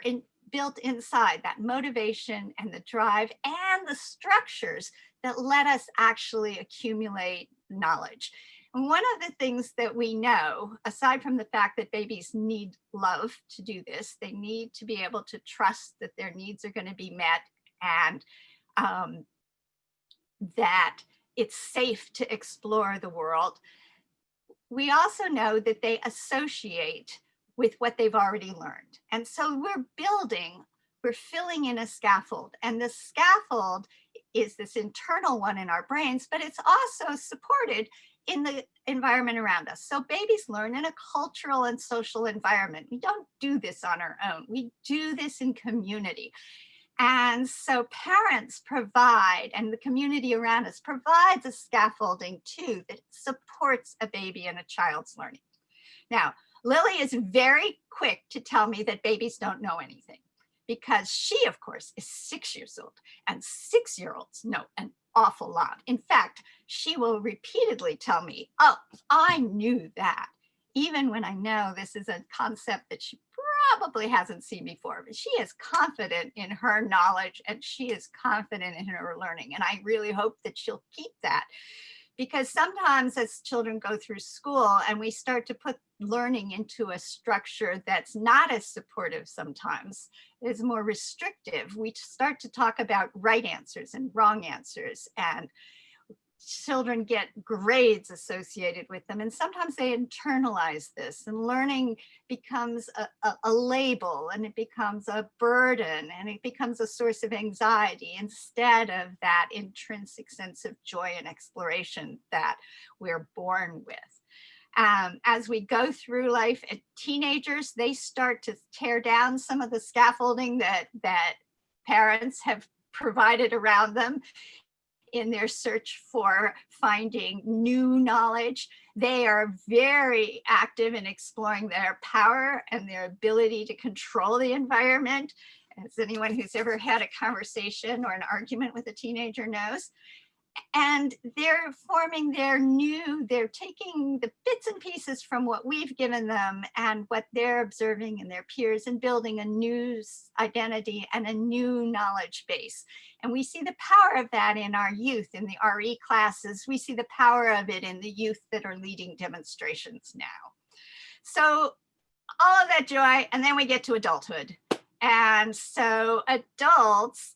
Speaker 4: built inside that motivation and the drive and the structures that let us actually accumulate knowledge. And one of the things that we know, aside from the fact that babies need love to do this, they need to be able to trust that their needs are going to be met and that it's safe to explore the world. We also know that they associate with what they've already learned. And so we're filling in a scaffold, and the scaffold is this internal one in our brains, but it's also supported in the environment around us. So babies learn in a cultural and social environment. We don't do this on our own. We do this in community. And so parents provide, and the community around us provides a scaffolding too that supports a baby and a child's learning. Now, Lily is very quick to tell me that babies don't know anything, because she, of course, is 6 years old, and 6-year-olds know an awful lot. In fact, she will repeatedly tell me, oh, I knew that, even when I know this is a concept that she probably hasn't seen before, but she is confident in her knowledge and she is confident in her learning. And I really hope that she'll keep that, because sometimes as children go through school and we start to put learning into a structure that's not as supportive, sometimes is more restrictive, we start to talk about right answers and wrong answers, and children get grades associated with them, and sometimes they internalize this, and learning becomes a label, and it becomes a burden, and it becomes a source of anxiety instead of that intrinsic sense of joy and exploration that we're born with. As we go through life, teenagers, they start to tear down some of the scaffolding that parents have provided around them in their search for finding new knowledge. They are very active in exploring their power and their ability to control the environment, as anyone who's ever had a conversation or an argument with a teenager knows. And they're forming they're taking the bits and pieces from what we've given them and what they're observing in their peers and building a new identity and a new knowledge base. And we see the power of that in our youth in the RE classes. We see the power of it in the youth that are leading demonstrations now. So all of that joy, and then we get to adulthood. And so adults,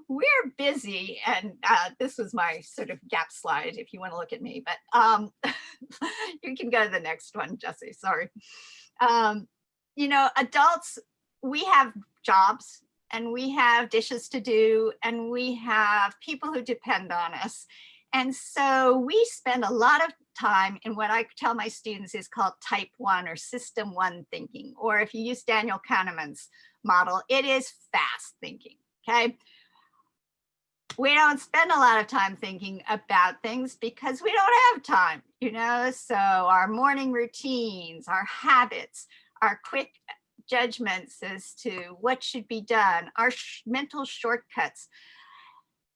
Speaker 4: we're busy, and this was my sort of gap slide if you want to look at me, but you can go to the next one, Jesse, sorry. You know, adults, we have jobs and we have dishes to do and we have people who depend on us. And so we spend a lot of time in what I tell my students is called type 1 or system 1 thinking, or if you use Daniel Kahneman's model, it is fast thinking, okay? We don't spend a lot of time thinking about things because we don't have time, you know? So our morning routines, our habits, our quick judgments as to what should be done, our mental shortcuts,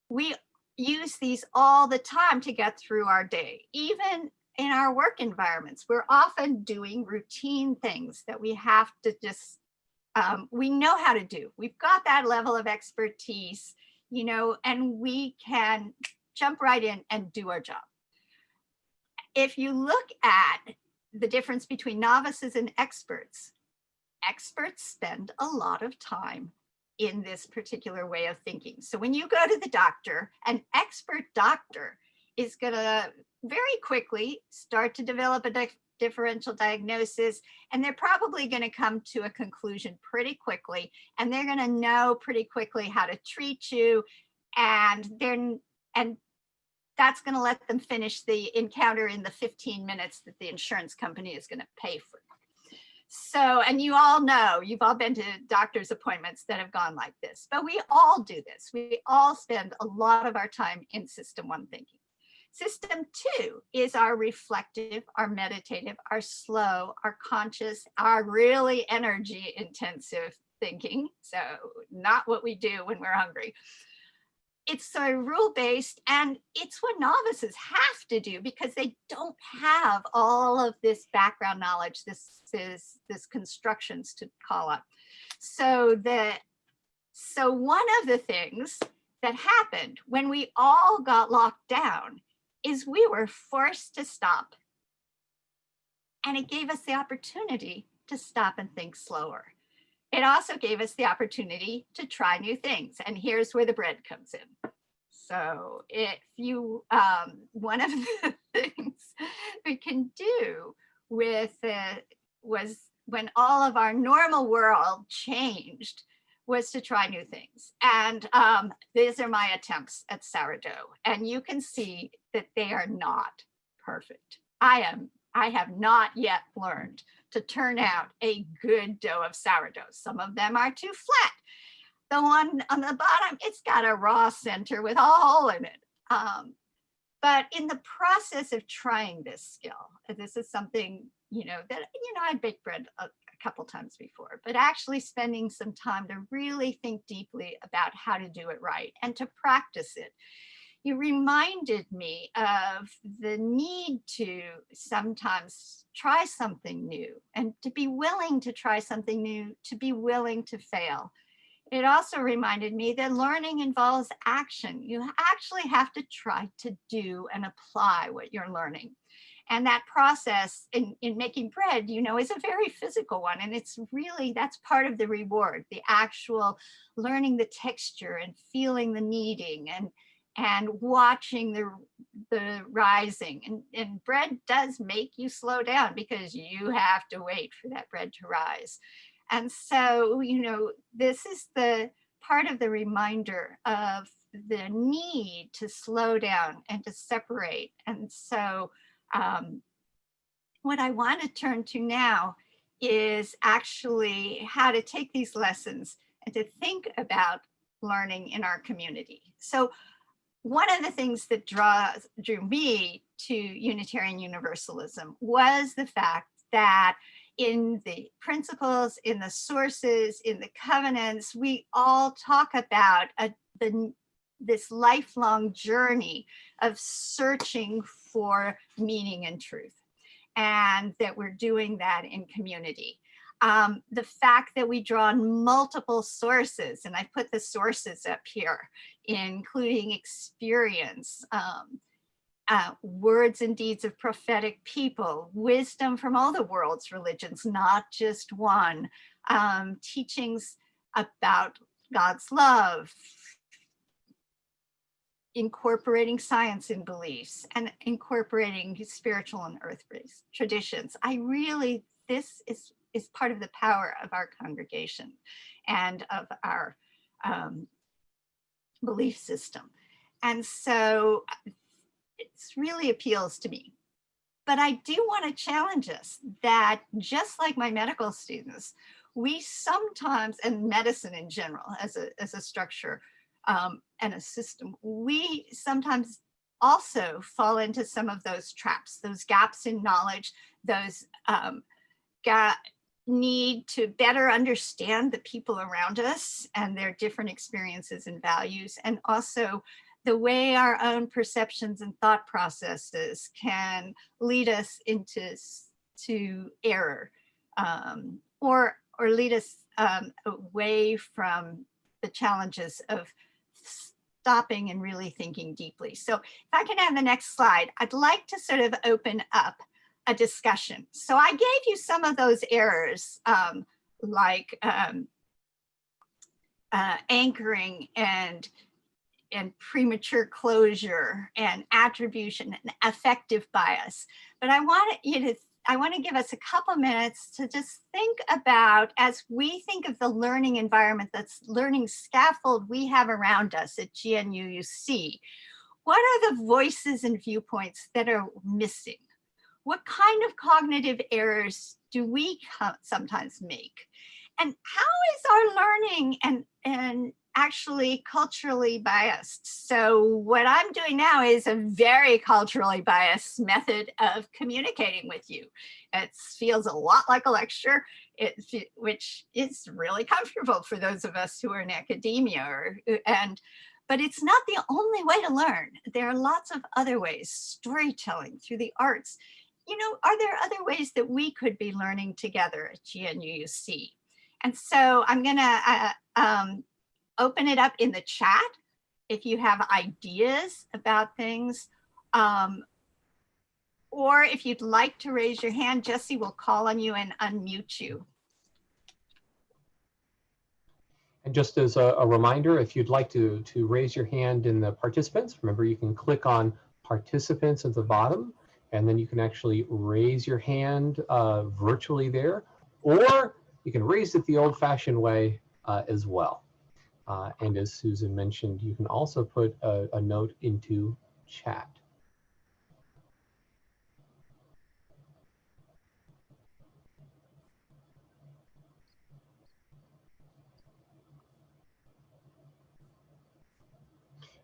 Speaker 4: we use these all the time to get through our day. Even in our work environments, we're often doing routine things that we have to just, we know how to do. We've got that level of expertise, you know, and we can jump right in and do our job. If you look at the difference between novices and experts, experts spend a lot of time in this particular way of thinking. So when you go to the doctor, an expert doctor is going to very quickly start to develop a differential diagnosis, and they're probably going to come to a conclusion pretty quickly, and they're going to know pretty quickly how to treat you, and that's going to let them finish the encounter in the 15 minutes that the insurance company is going to pay for. So, and you all know, you've all been to doctor's appointments that have gone like this, but we all do this. We all spend a lot of our time in system 1 thinking. System 2 is our reflective, our meditative, our slow, our conscious, our really energy intensive thinking. So not what we do when we're hungry. It's so rule-based, and it's what novices have to do because they don't have all of this background knowledge, this constructions to call up. So one of the things that happened when we all got locked down is we were forced to stop. And it gave us the opportunity to stop and think slower. It also gave us the opportunity to try new things. And here's where the bread comes in. So if you, one of the things we can do with it was when all of our normal world changed was to try new things. And these are my attempts at sourdough. And you can see that they are not perfect. I have not yet learned to turn out a good dough of sourdough. Some of them are too flat. The one on the bottom, it's got a raw center with a hole in it. But in the process of trying this skill, this is something, that, I'd baked bread a couple times before, but actually spending some time to really think deeply about how to do it right and to practice it. You reminded me of the need to sometimes try something new and to be willing to try something new, to be willing to fail. It also reminded me that learning involves action. You actually have to try to do and apply what you're learning. And that process in making bread, is a very physical one. And that's part of the reward, the actual learning the texture and feeling the kneading and watching the rising. And bread does make you slow down because you have to wait for that bread to rise. And so, this is the part of the reminder of the need to slow down and to separate. And so what I want to turn to now is actually how to take these lessons and to think about learning in our community. So one of the things that drew me to Unitarian Universalism was the fact that in the principles, in the sources, in the covenants, we all talk about this lifelong journey of searching for meaning and truth, and that we're doing that in community. The fact that we draw on multiple sources, and I put the sources up here, including experience, words and deeds of prophetic people, wisdom from all the world's religions, not just one, teachings about God's love, incorporating science in beliefs, and incorporating spiritual and earth-based traditions. This is part of the power of our congregation and of our belief system. And so it really appeals to me. But I do want to challenge us that just like my medical students, we sometimes, and medicine in general as a structure and a system, we sometimes also fall into some of those traps, those gaps in knowledge, those need to better understand the people around us and their different experiences and values, and also the way our own perceptions and thought processes can lead us into error, or lead us away from the challenges of stopping and really thinking deeply. So if I can have the next slide, I'd like to sort of open up a discussion. So I gave you some of those errors, like anchoring and premature closure and attribution and affective bias. But I want to give us a couple minutes to just think about, as we think of the learning environment, that's learning scaffold we have around us at GNUUC, what are the voices and viewpoints that are missing? What kind of cognitive errors do we sometimes make? And how is our learning and actually culturally biased? So what I'm doing now is a very culturally biased method of communicating with you. It feels a lot like a lecture, which is really comfortable for those of us who are in academia. But it's not the only way to learn. There are lots of other ways, storytelling through the arts. Are there other ways that we could be learning together at GNUUC? And so I'm gonna open it up in the chat if you have ideas about things, or if you'd like to raise your hand, Jesse will call on you and unmute you.
Speaker 5: And just as a reminder, if you'd like to raise your hand in the participants, remember you can click on participants at the bottom, and then you can actually raise your hand virtually there, or you can raise it the old-fashioned way as well. And as Susan mentioned, you can also put a note into chat.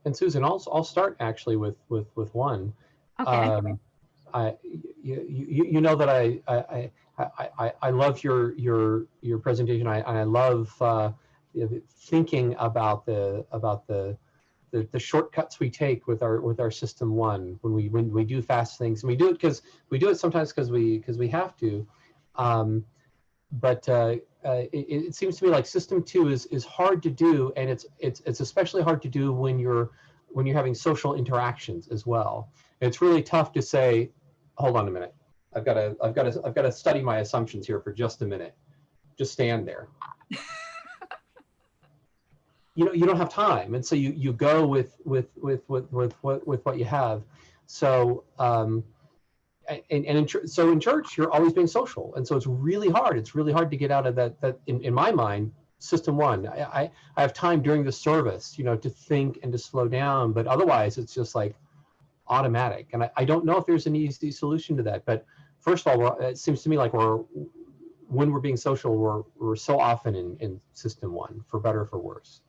Speaker 5: And Susan, I'll start actually with one.
Speaker 4: Okay.
Speaker 5: You know that I love your presentation. I love thinking about the shortcuts we take with our system one when we do fast things, and we do it sometimes because we have to. But it seems to me like system two is hard to do, and it's especially hard to do when you're having social interactions as well. It's really tough to say, hold on a minute, I've got to study my assumptions here for just a minute. Just stand there. You don't have time, and so you go with what you have. So so in church you're always being social, and so it's really hard to get out of that in my mind, system one. I have time during the service, to think and to slow down, but otherwise it's just like automatic, and I don't know if there's an easy solution to that. But first of all, it seems to me like when we're being social, we're so often in system one, for better or for worse.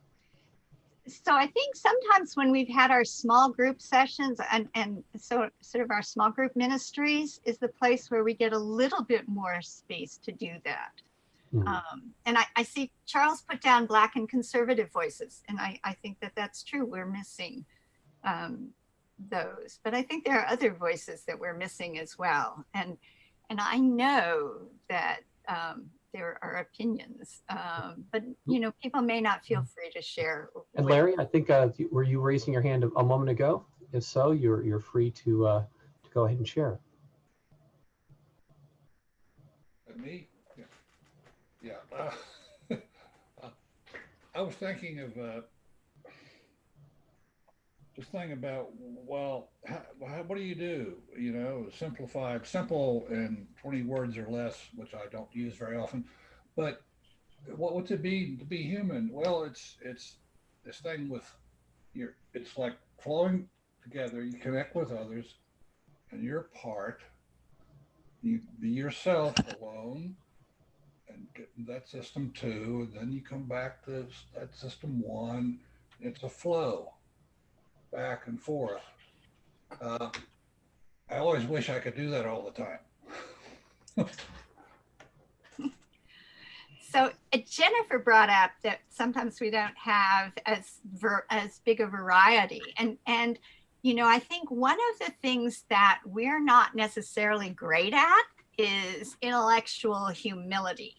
Speaker 4: So I think sometimes when we've had our small group sessions and so sort of our small group ministries is the place where we get a little bit more space to do that. Mm-hmm. And I see Charles put down Black and conservative voices, and I think that's true. We're missing those, but I think there are other voices that we're missing as well. And I know that there are opinions, but people may not feel free to share.
Speaker 5: And Larry, I think were you raising your hand a moment ago? If so, you're free to go ahead and share.
Speaker 10: Me? Yeah. I was thinking of just thinking about, well, what do you do? Simple in 20 words or less, which I don't use very often. But what's it be to be human? Well, it's this thing with it's like flowing together. You connect with others, and you're part. You be yourself alone, and get that system two, and then you come back to that system one. It's a flow. Back and forth. I always wish I could do that all the time.
Speaker 4: So Jennifer brought up that sometimes we don't have as big a variety, and I think one of the things that we're not necessarily great at is intellectual humility.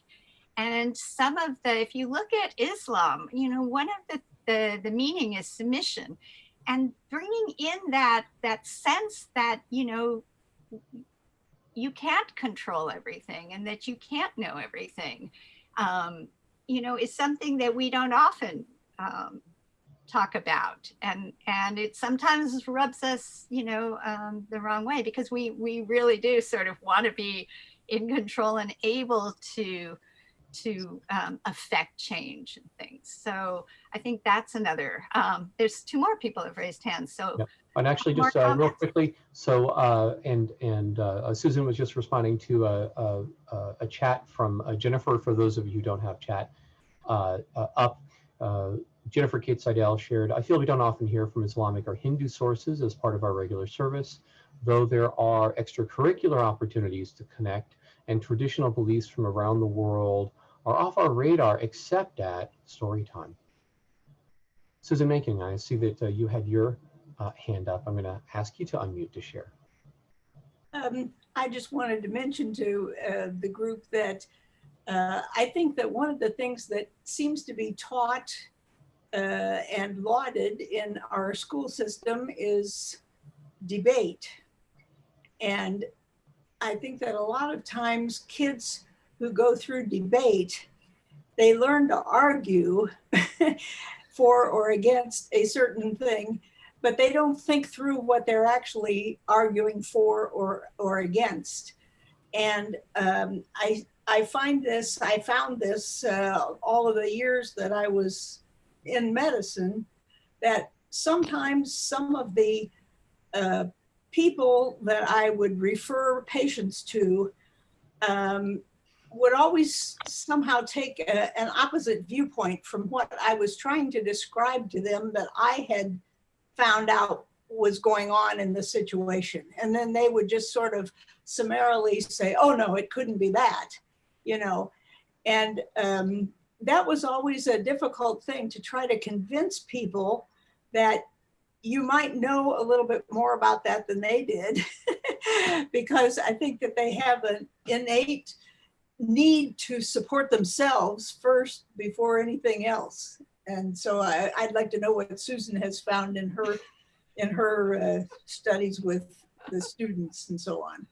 Speaker 4: And if you look at Islam, one of the meaning is submission. And bringing in that sense that, you can't control everything and that you can't know everything, is something that we don't often talk about. And it sometimes rubs us, the wrong way, because we really do sort of want to be in control and able to affect change and things. So I think that's another. There's two more people have raised hands. So
Speaker 5: yeah. And actually, just real quickly. So Susan was just responding to a chat from Jennifer. For those of you who don't have chat up, Jennifer Kate Seidel shared, "I feel we don't often hear from Islamic or Hindu sources as part of our regular service, though there are extracurricular opportunities to connect, and traditional beliefs from around the world are off our radar except at story time." Susan Mankin, I see that you had your hand up. I'm going to ask you to unmute to share.
Speaker 11: I just wanted to mention to the group that I think that one of the things that seems to be taught and lauded in our school system is debate. And I think that a lot of times kids who go through debate, they learn to argue for or against a certain thing, but they don't think through what they're actually arguing for or against. And I found this all of the years that I was in medicine, that sometimes some of the people that I would refer patients to would always somehow take an opposite viewpoint from what I was trying to describe to them that I had found out was going on in the situation. And then they would just sort of summarily say, oh no, it couldn't be that, you know. And that was always a difficult thing, to try to convince people that you might know a little bit more about that than they did, because I think that they have an innate need to support themselves first before anything else. And so I'd like to know what Susan has found in her studies with the students and so on.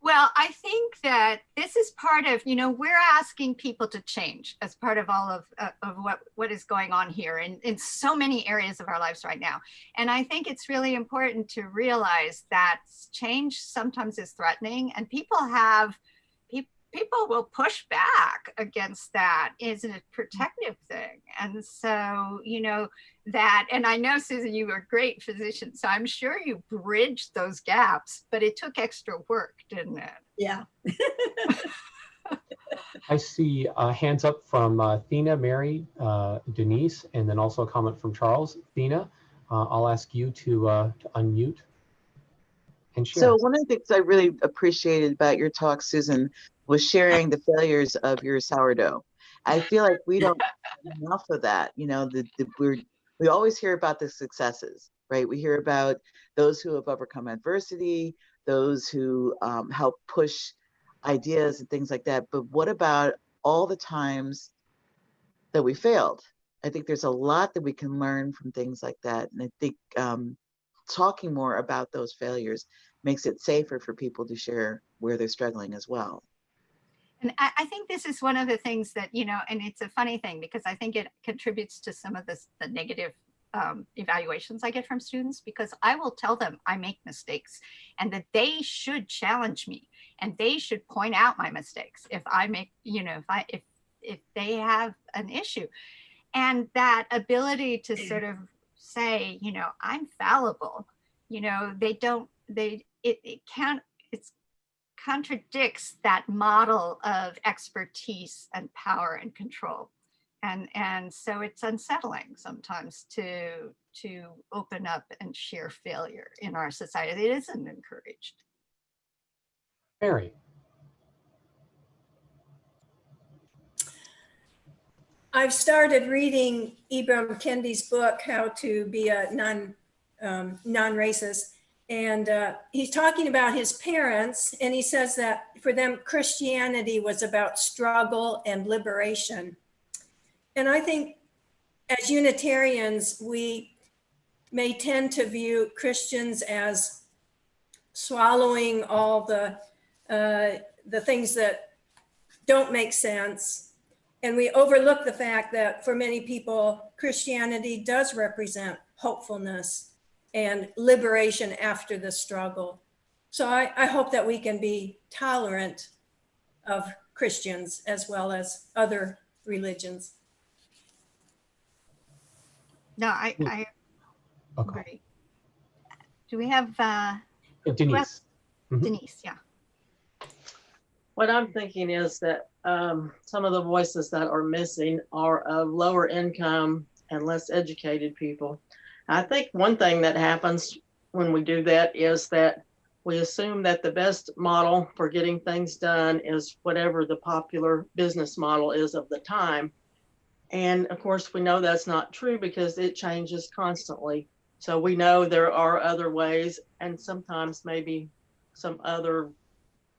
Speaker 4: Well, I think that this is part of, you know, we're asking people to change as part of all of what is going on here in so many areas of our lives right now. And I think it's really important to realize that change sometimes is threatening, and people will push back against that. Is a protective thing. And so, you know, that, and I know, Susan, you were a great physician, so I'm sure you bridged those gaps, but it took extra work, didn't it?
Speaker 11: Yeah.
Speaker 5: I see hands up from Thina, Mary, Denise, and then also a comment from Charles. Thina, I'll ask you to unmute and share.
Speaker 12: So one of the things I really appreciated about your talk, Susan, was sharing the failures of your sourdough. I feel like we don't have enough of that. You know, we always hear about the successes, right? We hear about those who have overcome adversity, those who help push ideas and things like that. But what about all the times that we failed? I think there's a lot that we can learn from things like that. And I think talking more about those failures makes it safer for people to share where they're struggling as well.
Speaker 4: And I think this is one of the things that, you know, and it's a funny thing because I think it contributes to some of the negative evaluations I get from students, because I will tell them I make mistakes and that they should challenge me and they should point out my mistakes if I make, you know, if they have an issue. And that ability to sort of say, you know, I'm fallible, you know, it contradicts that model of expertise and power and control. And so it's unsettling sometimes to open up and share failure in our society. It isn't encouraged.
Speaker 5: Mary.
Speaker 13: I've started reading Ibram Kendi's book, How to Be a Non-Racist. And he's talking about his parents, and he says that for them, Christianity was about struggle and liberation. And I think as Unitarians, we may tend to view Christians as swallowing all the things that don't make sense. And we overlook the fact that for many people, Christianity does represent hopefulness and liberation after the struggle. So I hope that we can be tolerant of Christians as well as other religions.
Speaker 4: No, I agree. Do we have
Speaker 5: Denise?
Speaker 4: Denise, yeah.
Speaker 14: What I'm thinking is that some of the voices that are missing are of lower income and less educated people. I think one thing that happens when we do that is that we assume that the best model for getting things done is whatever the popular business model is of the time. And of course, we know that's not true because it changes constantly. So we know there are other ways, and sometimes maybe some other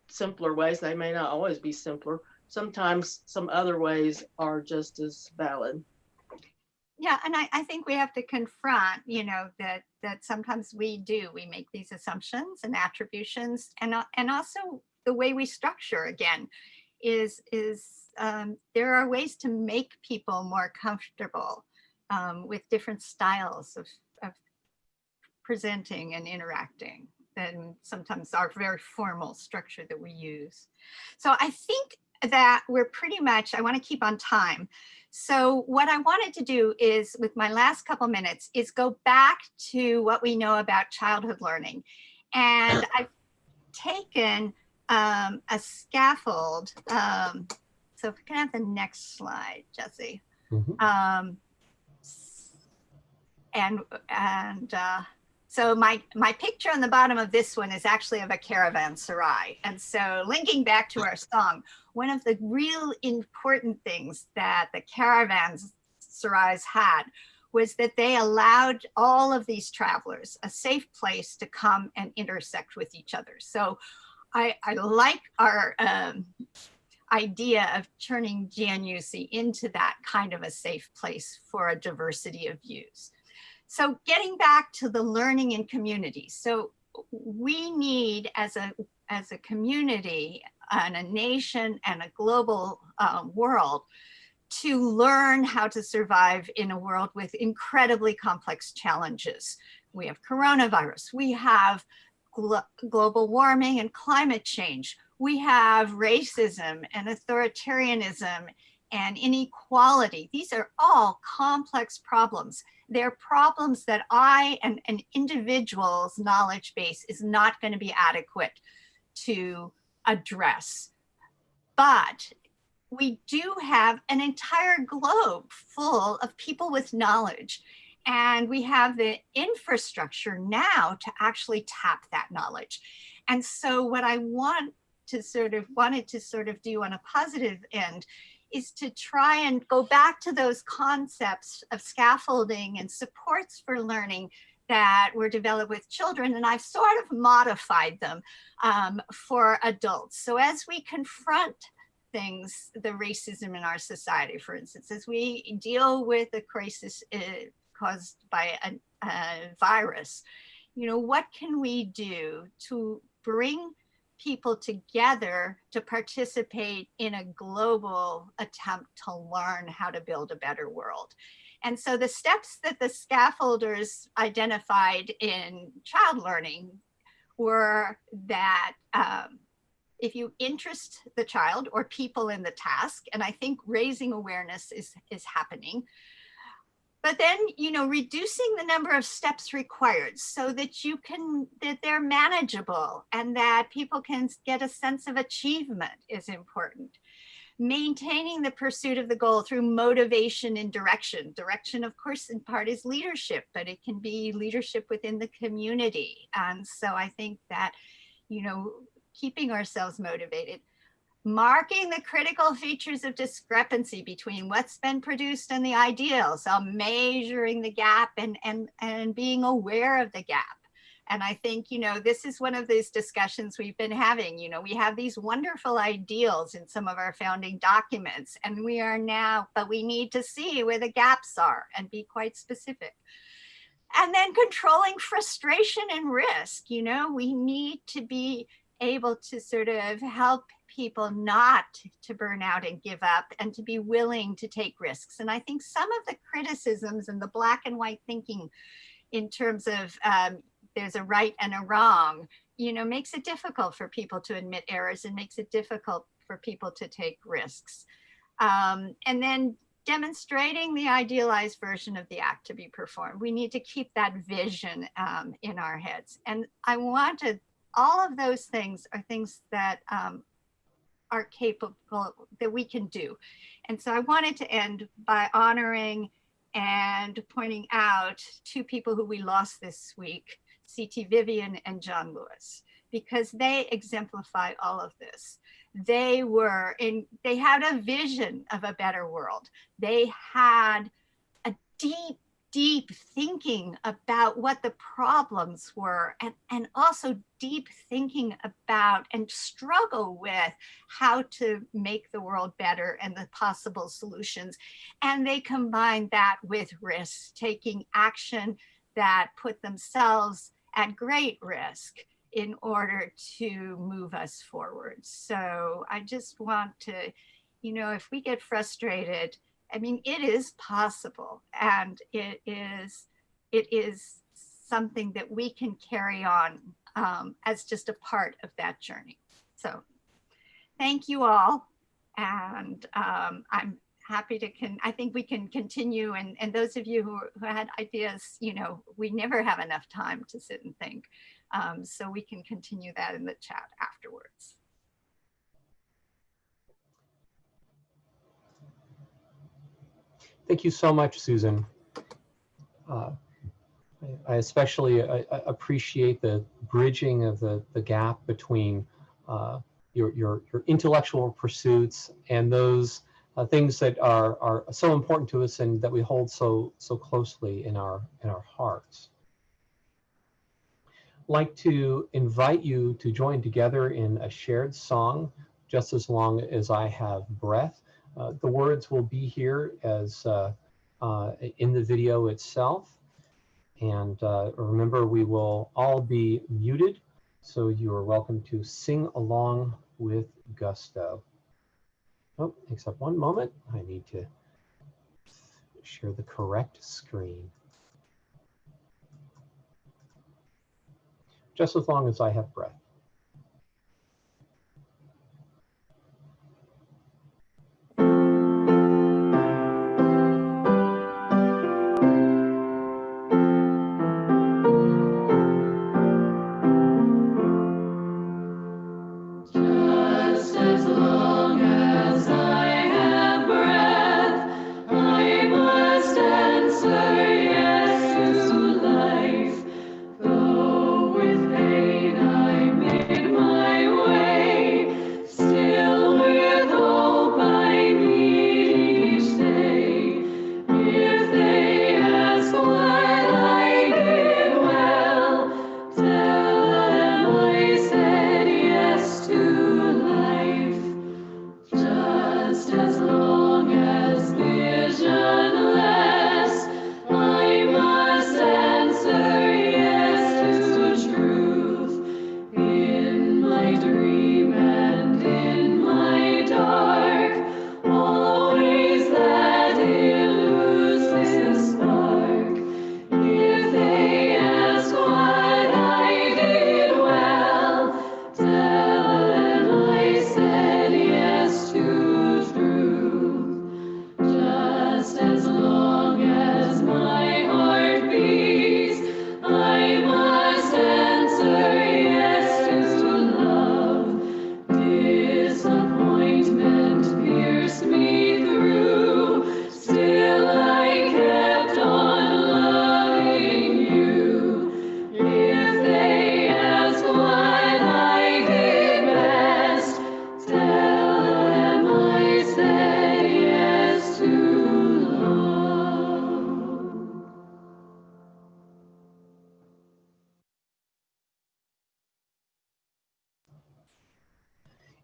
Speaker 14: simpler ways. They may not always be simpler. Sometimes some other ways are just as valid.
Speaker 4: Yeah, and I think we have to confront, you know, that sometimes we make these assumptions and attributions, and also the way we structure again is there are ways to make people more comfortable with different styles of presenting and interacting than sometimes our very formal structure that we use. So I think that we're pretty much, I want to keep on time. So what I wanted to do is, with my last couple minutes, is go back to what we know about childhood learning. And I've taken a scaffold. So if we can have the next slide, Jesse. So my picture on the bottom of this one is actually of a caravanserai. And so linking back to our song, one of the real important things that the caravanserais had was that they allowed all of these travelers a safe place to come and intersect with each other. So I like our idea of turning GNUC into that kind of a safe place for a diversity of views. So getting back to the learning in community. So we need as a community and a nation and a global world to learn how to survive in a world with incredibly complex challenges. We have coronavirus, we have global warming and climate change, we have racism and authoritarianism and inequality. These are all complex problems. They're problems that an individual's knowledge base is not going to be adequate to address. But we do have an entire globe full of people with knowledge, and we have the infrastructure now to actually tap that knowledge. And so what I wanted to sort of do on a positive end is to try and go back to those concepts of scaffolding and supports for learning that were developed with children, and I've sort of modified them for adults. So as we confront things, the racism in our society, for instance, as we deal with a crisis caused by a virus, what can we do to bring people together to participate in a global attempt to learn how to build a better world? And so the steps that the scaffolders identified in child learning were that if you interest the child or people in the task, and I think raising awareness is happening, but then, reducing the number of steps required so that that they're manageable and that people can get a sense of achievement is important. Maintaining the pursuit of the goal through motivation and direction. Direction, of course, in part is leadership, but it can be leadership within the community. And so I think that, keeping ourselves motivated. Marking the critical features of discrepancy between what's been produced and the ideal. So measuring the gap and being aware of the gap. And I think, this is one of these discussions we've been having. We have these wonderful ideals in some of our founding documents, and but we need to see where the gaps are and be quite specific. And then controlling frustration and risk. We need to be able to sort of help people not to burn out and give up and to be willing to take risks. And I think some of the criticisms and the black and white thinking in terms of there's a right and a wrong, makes it difficult for people to admit errors and makes it difficult for people to take risks. And then demonstrating the idealized version of the act to be performed. We need to keep that vision in our heads. And all of those things are things that are capable, that we can do. And so I wanted to end by honoring and pointing out two people who we lost this week, C.T. Vivian and John Lewis, because they exemplify all of this. They had a vision of a better world. They had a deep thinking about what the problems were, and also deep thinking about and struggle with how to make the world better and the possible solutions. And they combine that with risk, taking action that put themselves at great risk in order to move us forward. So I just want to, if we get frustrated, it is possible, and it is something that we can carry on as just a part of that journey. So thank you all. And I'm happy I think we can continue. And those of you who had ideas, we never have enough time to sit and think. So we can continue that in the chat afterwards.
Speaker 5: Thank you so much, Susan. I especially appreciate the bridging of the gap between your intellectual pursuits and those things that are so important to us and that we hold so closely in our hearts. I'd like to invite you to join together in a shared song, Just as Long as I Have Breath. The words will be here as in the video itself. And remember, we will all be muted, so you are welcome to sing along with gusto. Oh, except one moment, I need to share the correct screen. Just as long as I have breath.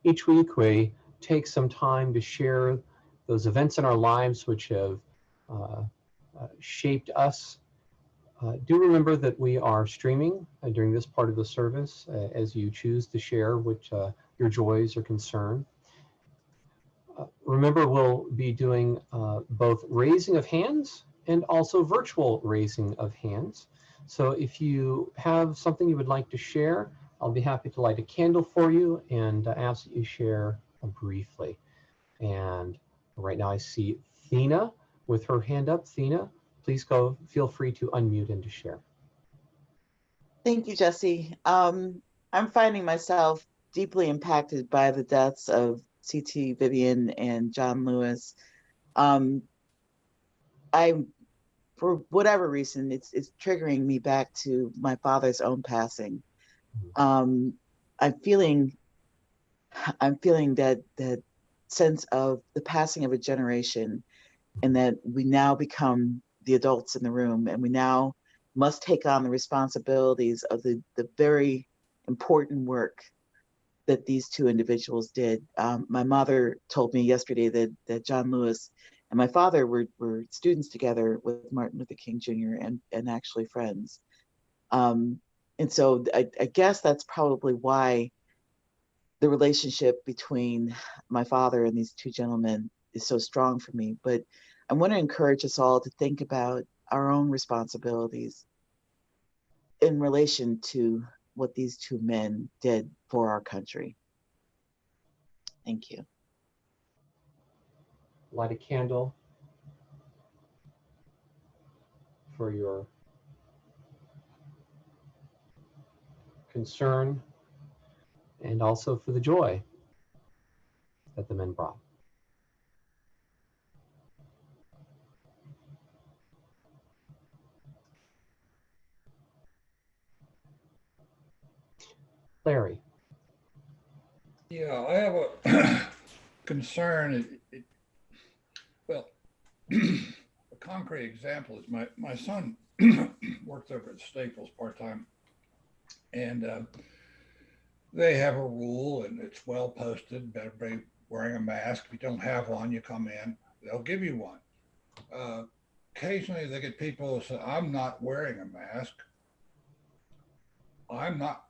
Speaker 5: Each week we take some time to share those events in our lives which have shaped us. Do remember that we are streaming during this part of the service as you choose to share which your joys are concerned. Remember, we'll be doing both raising of hands and also virtual raising of hands. So if you have something you would like to share, I'll be happy to light a candle for you and ask that you share briefly. And right now I see Thina with her hand up. Thina, please go, feel free to unmute and to share.
Speaker 12: Thank you, Jesse. I'm finding myself deeply impacted by the deaths of C.T. Vivian and John Lewis. For whatever reason, it's triggering me back to my father's own passing. I'm feeling that sense of the passing of a generation, and that we now become the adults in the room, and we now must take on the responsibilities of the very important work that these two individuals did. My mother told me yesterday that John Lewis and my father were students together with Martin Luther King Jr. and actually friends. And so I guess that's probably why the relationship between my father and these two gentlemen is so strong for me. But I want to encourage us all to think about our own responsibilities in relation to what these two men did for our country. Thank you.
Speaker 5: Light a candle for your concern and also for the joy that the men brought. Larry.
Speaker 10: Yeah, I have a concern. Well, a concrete example is my son works over at Staples part-time, and they have a rule, and it's well posted, better be wearing a mask. If you don't have one, you come in, they'll give you one. Occasionally they get people who say, I'm not wearing a mask.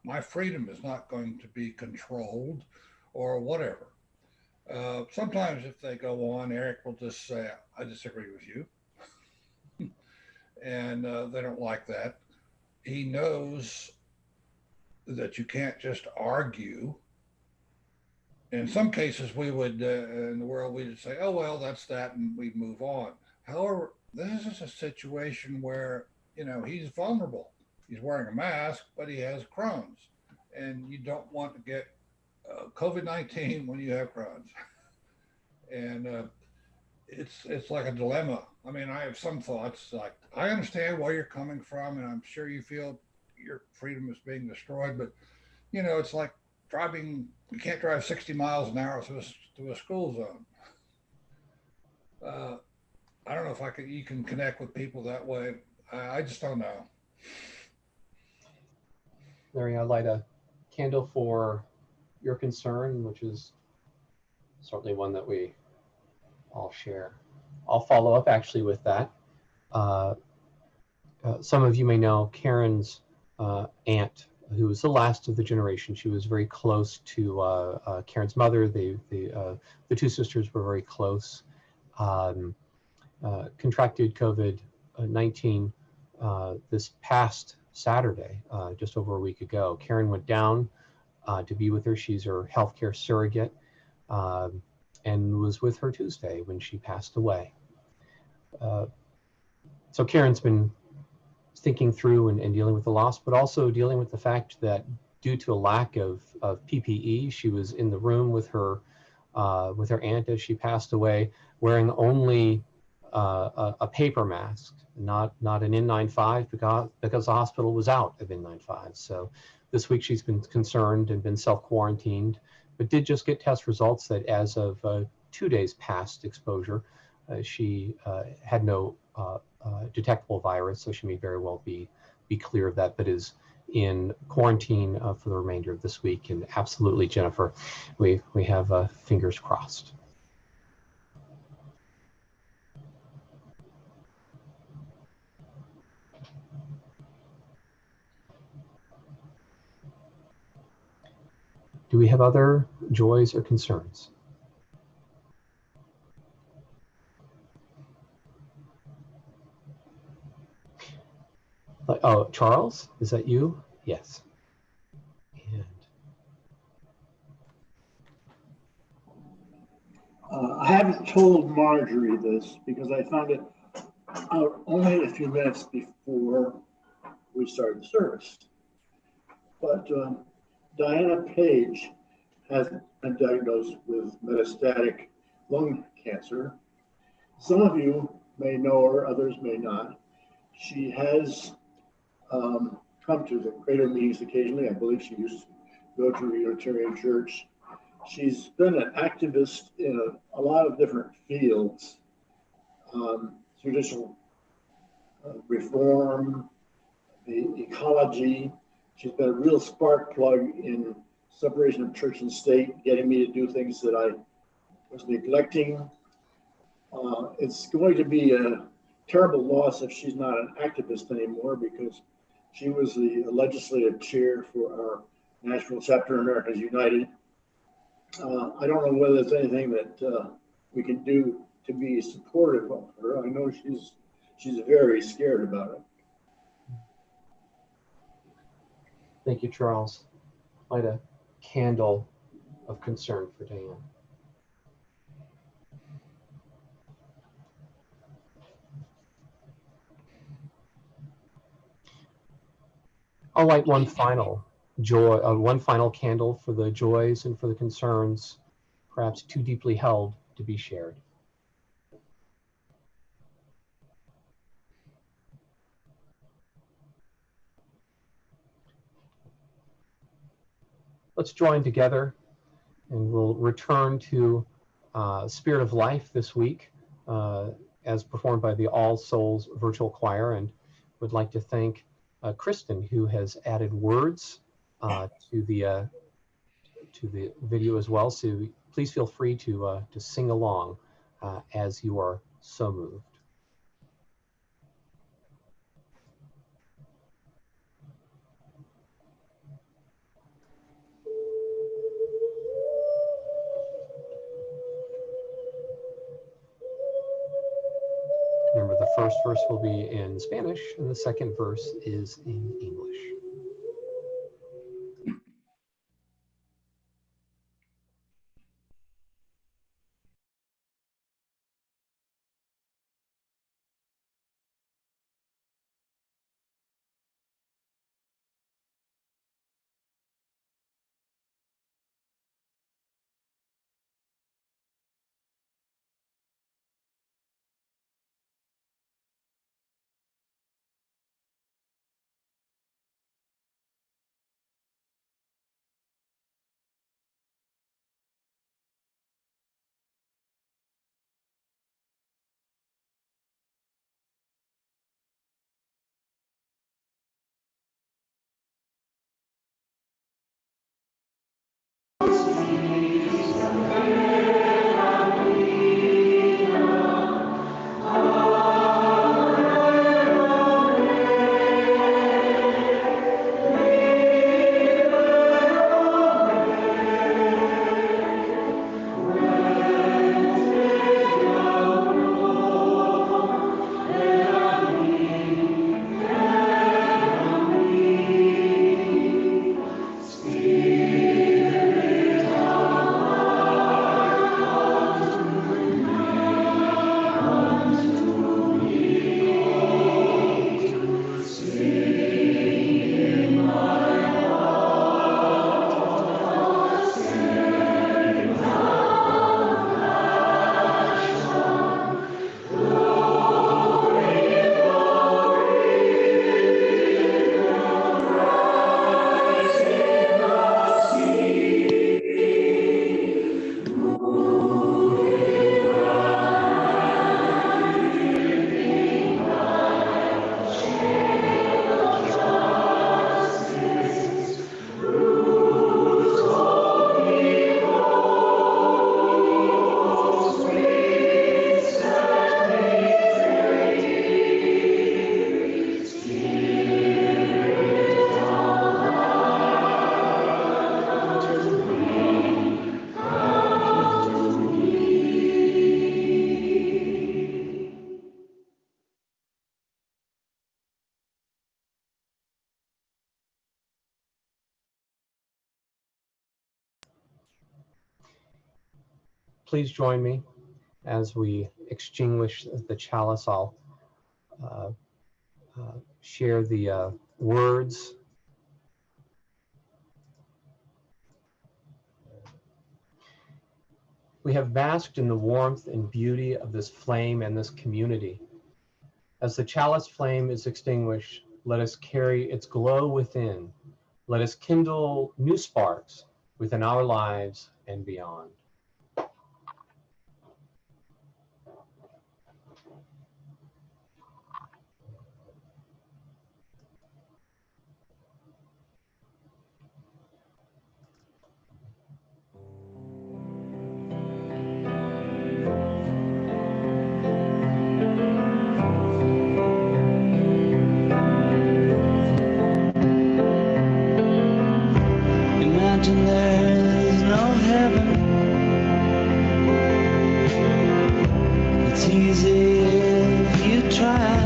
Speaker 10: My freedom is not going to be controlled or whatever. Sometimes if they go on, Eric will just say, I disagree with you. And they don't like that. He knows that you can't just argue. In some cases, we would, in the world, we would say, oh, well, that's that, and we'd move on. However, this is a situation where, he's vulnerable. He's wearing a mask, but he has Crohn's. And you don't want to get COVID-19 when you have Crohn's. And it's like a dilemma. I mean, I have some thoughts like, I understand where you're coming from, and I'm sure you feel your freedom is being destroyed, but, it's like driving, you can't drive 60 miles an hour through a school zone. I don't know if you can connect with people that way. I just don't know.
Speaker 5: Larry, I'd light a candle for your concern, which is certainly one that we all share. I'll follow up actually with that. Some of you may know Karen's aunt, who was the last of the generation. She was very close to Karen's mother. The two sisters were very close. Contracted COVID-19 this past Saturday, just over a week ago. Karen went down to be with her. She's her healthcare surrogate, and was with her Tuesday when she passed away. So Karen's been thinking through and dealing with the loss, but also dealing with the fact that due to a lack of PPE, she was in the room with her aunt as she passed away, wearing only a paper mask, not an N95, because the hospital was out of N95. So this week she's been concerned and been self-quarantined, but did just get test results that as of 2 days past exposure, she had no detectable virus, so she may very well be clear of that, but is in quarantine for the remainder of this week. And absolutely, Jennifer, we have fingers crossed. Do we have other joys or concerns? Oh, Charles, is that you? Yes.
Speaker 15: I haven't told Marjorie this because I found it out only a few minutes before we started the service. But Diana Page has been diagnosed with metastatic lung cancer. Some of you may know her, others may not. She has come to the greater meetings occasionally. I believe she used to go to a Unitarian church. She's been an activist in a lot of different fields, judicial reform, the ecology. She's been a real spark plug in separation of church and state, getting me to do things that I was neglecting. It's going to be a terrible loss if she's not an activist anymore, because she was the legislative chair for our Nashville chapter of Americans United. I don't know whether there's anything that we can do to be supportive of her. I know she's very scared about it.
Speaker 5: Thank you, Charles. Light a candle of concern for Diane. I'll light one final candle for the joys and for the concerns, perhaps too deeply held to be shared. let's join together, and we'll return to Spirit of Life this week as performed by the All Souls Virtual Choir, and would like to thank Kristen, who has added words to the video as well. So please feel free to sing along as you are so moved. Remember, the first verse will be in Spanish, and the second verse is in English. Please join me as we extinguish the chalice. I'll share the words. We have basked in the warmth and beauty of this flame and this community. As the chalice flame is extinguished, let us carry its glow within. Let us kindle new sparks within our lives and beyond.
Speaker 1: Imagine there's no heaven. It's easy if you try.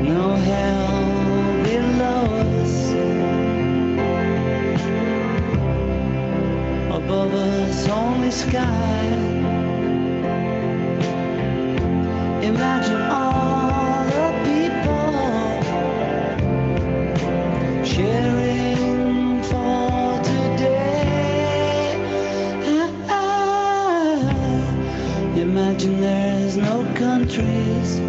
Speaker 1: No hell below us. Above us only sky. Imagine all the people sharing for today. Imagine there's no countries.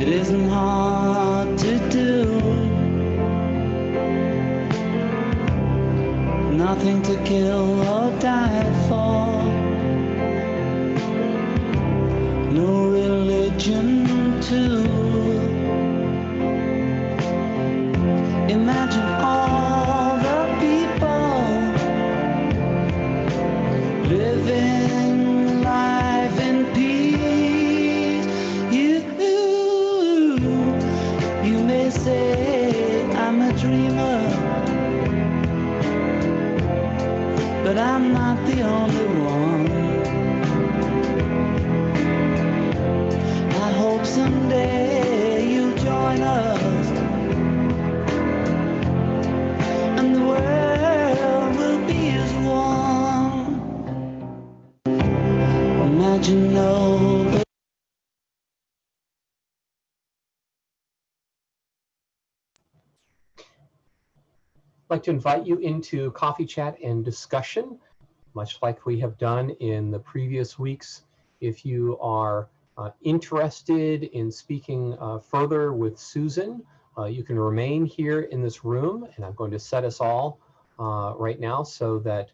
Speaker 1: It isn't hard to nothing to kill or die for, no religion too. Imagine all the people living life in peace. You may say I'm a dreamer, but I'm not the only one. I hope someday you'll join us, and the world will be as one. Imagine nobody.
Speaker 5: I'd like to invite you into coffee chat and discussion, much like we have done in the previous weeks. If you are interested in speaking further with Susan, you can remain here in this room, and I'm going to set us all right now so that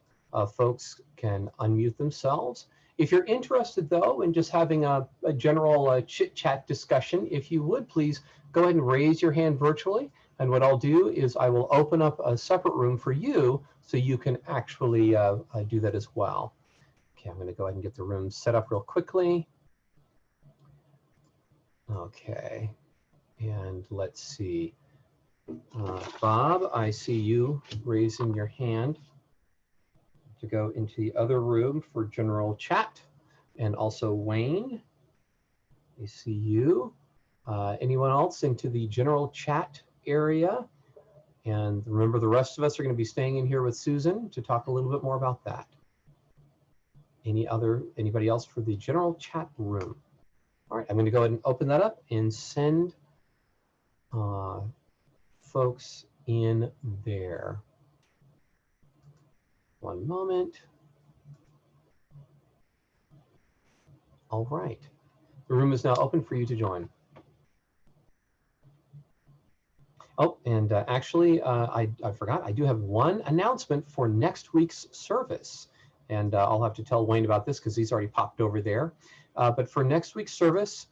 Speaker 5: folks can unmute themselves. If you're interested, though, in just having a general chit-chat discussion, if you would please go ahead and raise your hand virtually. And what I'll do is I will open up a separate room for you so you can actually do that as well. Okay, I'm going to go ahead and get the room set up real quickly. Okay, and let's see. Bob, I see you raising your hand to go into the other room for general chat. And also Wayne, I see you. Anyone else into the general chat area? And remember, the rest of us are going to be staying in here with Susan to talk a little bit more about that. Anybody else for the general chat room? All right, I'm going to go ahead and open that up and send folks in there. One moment. All right, the room is now open for you to join. Oh, and actually, I forgot, I do have one announcement for next week's service. And I'll have to tell Wayne about this because he's already popped over there. But for next week's service,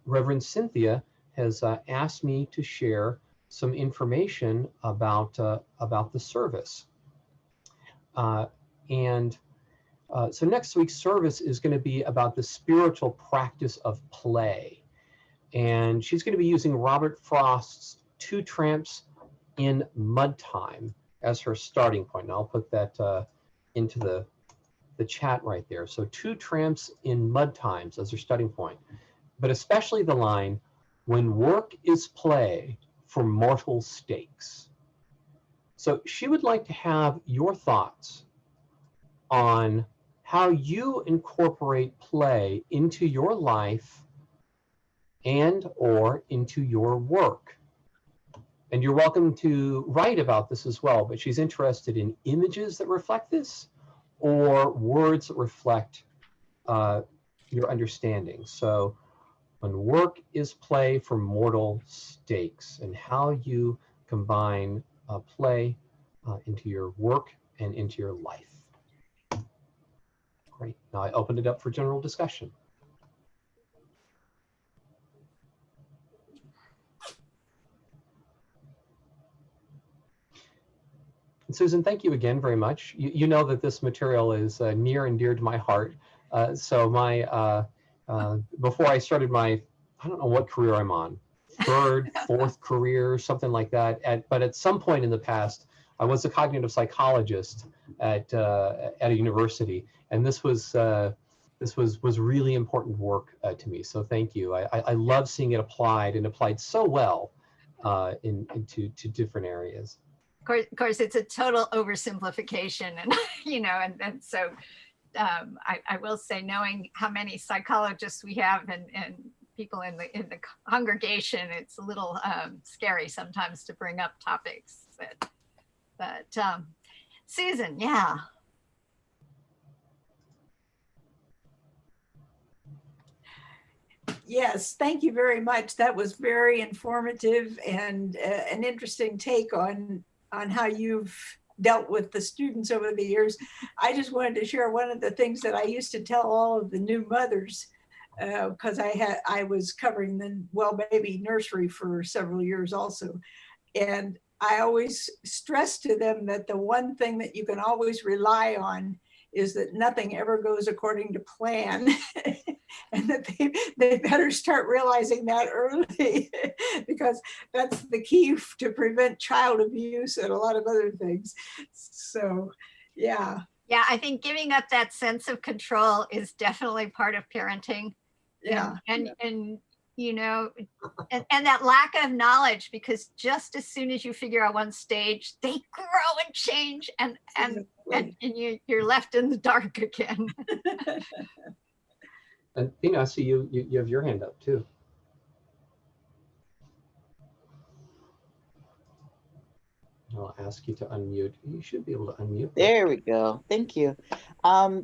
Speaker 5: Reverend Cynthia has asked me to share some information about the service. So next week's service is going to be about the spiritual practice of play. And she's going to be using Robert Frost's Two Tramps in Mud Time as her starting point. And I'll put that into the chat right there. So Two Tramps in Mud Times as her starting point. But especially the line, when work is play for mortal stakes. So she would like to have your thoughts on how you incorporate play into your life and or into your work. And you're welcome to write about this as well, but she's interested in images that reflect this or words that reflect your understanding. So when work is play for mortal stakes, and how you combine play into your work and into your life. Great, now I opened it up for general discussion. Susan, thank you again very much. You know that this material is near and dear to my heart. So my before I started my, I don't know what career I'm on, third, fourth career, something like that. But at some point in the past, I was a cognitive psychologist at a university, and this was really important work to me. So thank you. I love seeing it applied and applied so well into different areas.
Speaker 4: Of course, it's a total oversimplification, and and so I will say, knowing how many psychologists we have and people in the congregation, it's a little scary sometimes to bring up topics. But Susan, yeah.
Speaker 11: Yes, thank you very much. That was very informative and an interesting take on on how you've dealt with the students over the years. I just wanted to share one of the things that I used to tell all of the new mothers, because I was covering the well baby nursery for several years also. And I always stress to them that the one thing that you can always rely on is that nothing ever goes according to plan. And that they better start realizing that early, because that's the key to prevent child abuse and a lot of other things. So, yeah.
Speaker 4: Yeah, I think giving up that sense of control is definitely part of parenting.
Speaker 11: Yeah.
Speaker 4: And you know, and that lack of knowledge, because just as soon as you figure out one stage, they grow and change, and you're left in the dark again.
Speaker 5: And Tina, I see you have your hand up too. I'll ask you to unmute. You should be able to unmute.
Speaker 12: There we go. Thank you.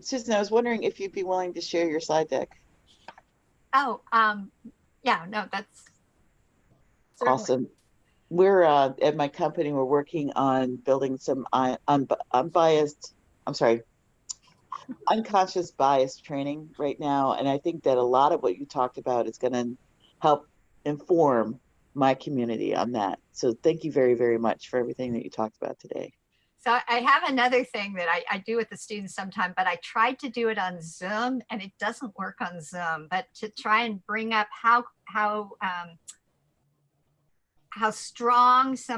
Speaker 12: Susan, I was wondering if you'd be willing to share your slide deck.
Speaker 4: Oh, yeah, no, that's certainly.
Speaker 12: Awesome. We're at my company, we're working on building some unconscious bias training right now. And I think that a lot of what you talked about is going to help inform my community on that. So thank you very, very much for everything that you talked about today.
Speaker 4: So I have another thing that I do with the students sometime, but I tried to do it on Zoom and it doesn't work on Zoom, but to try and bring up how strong some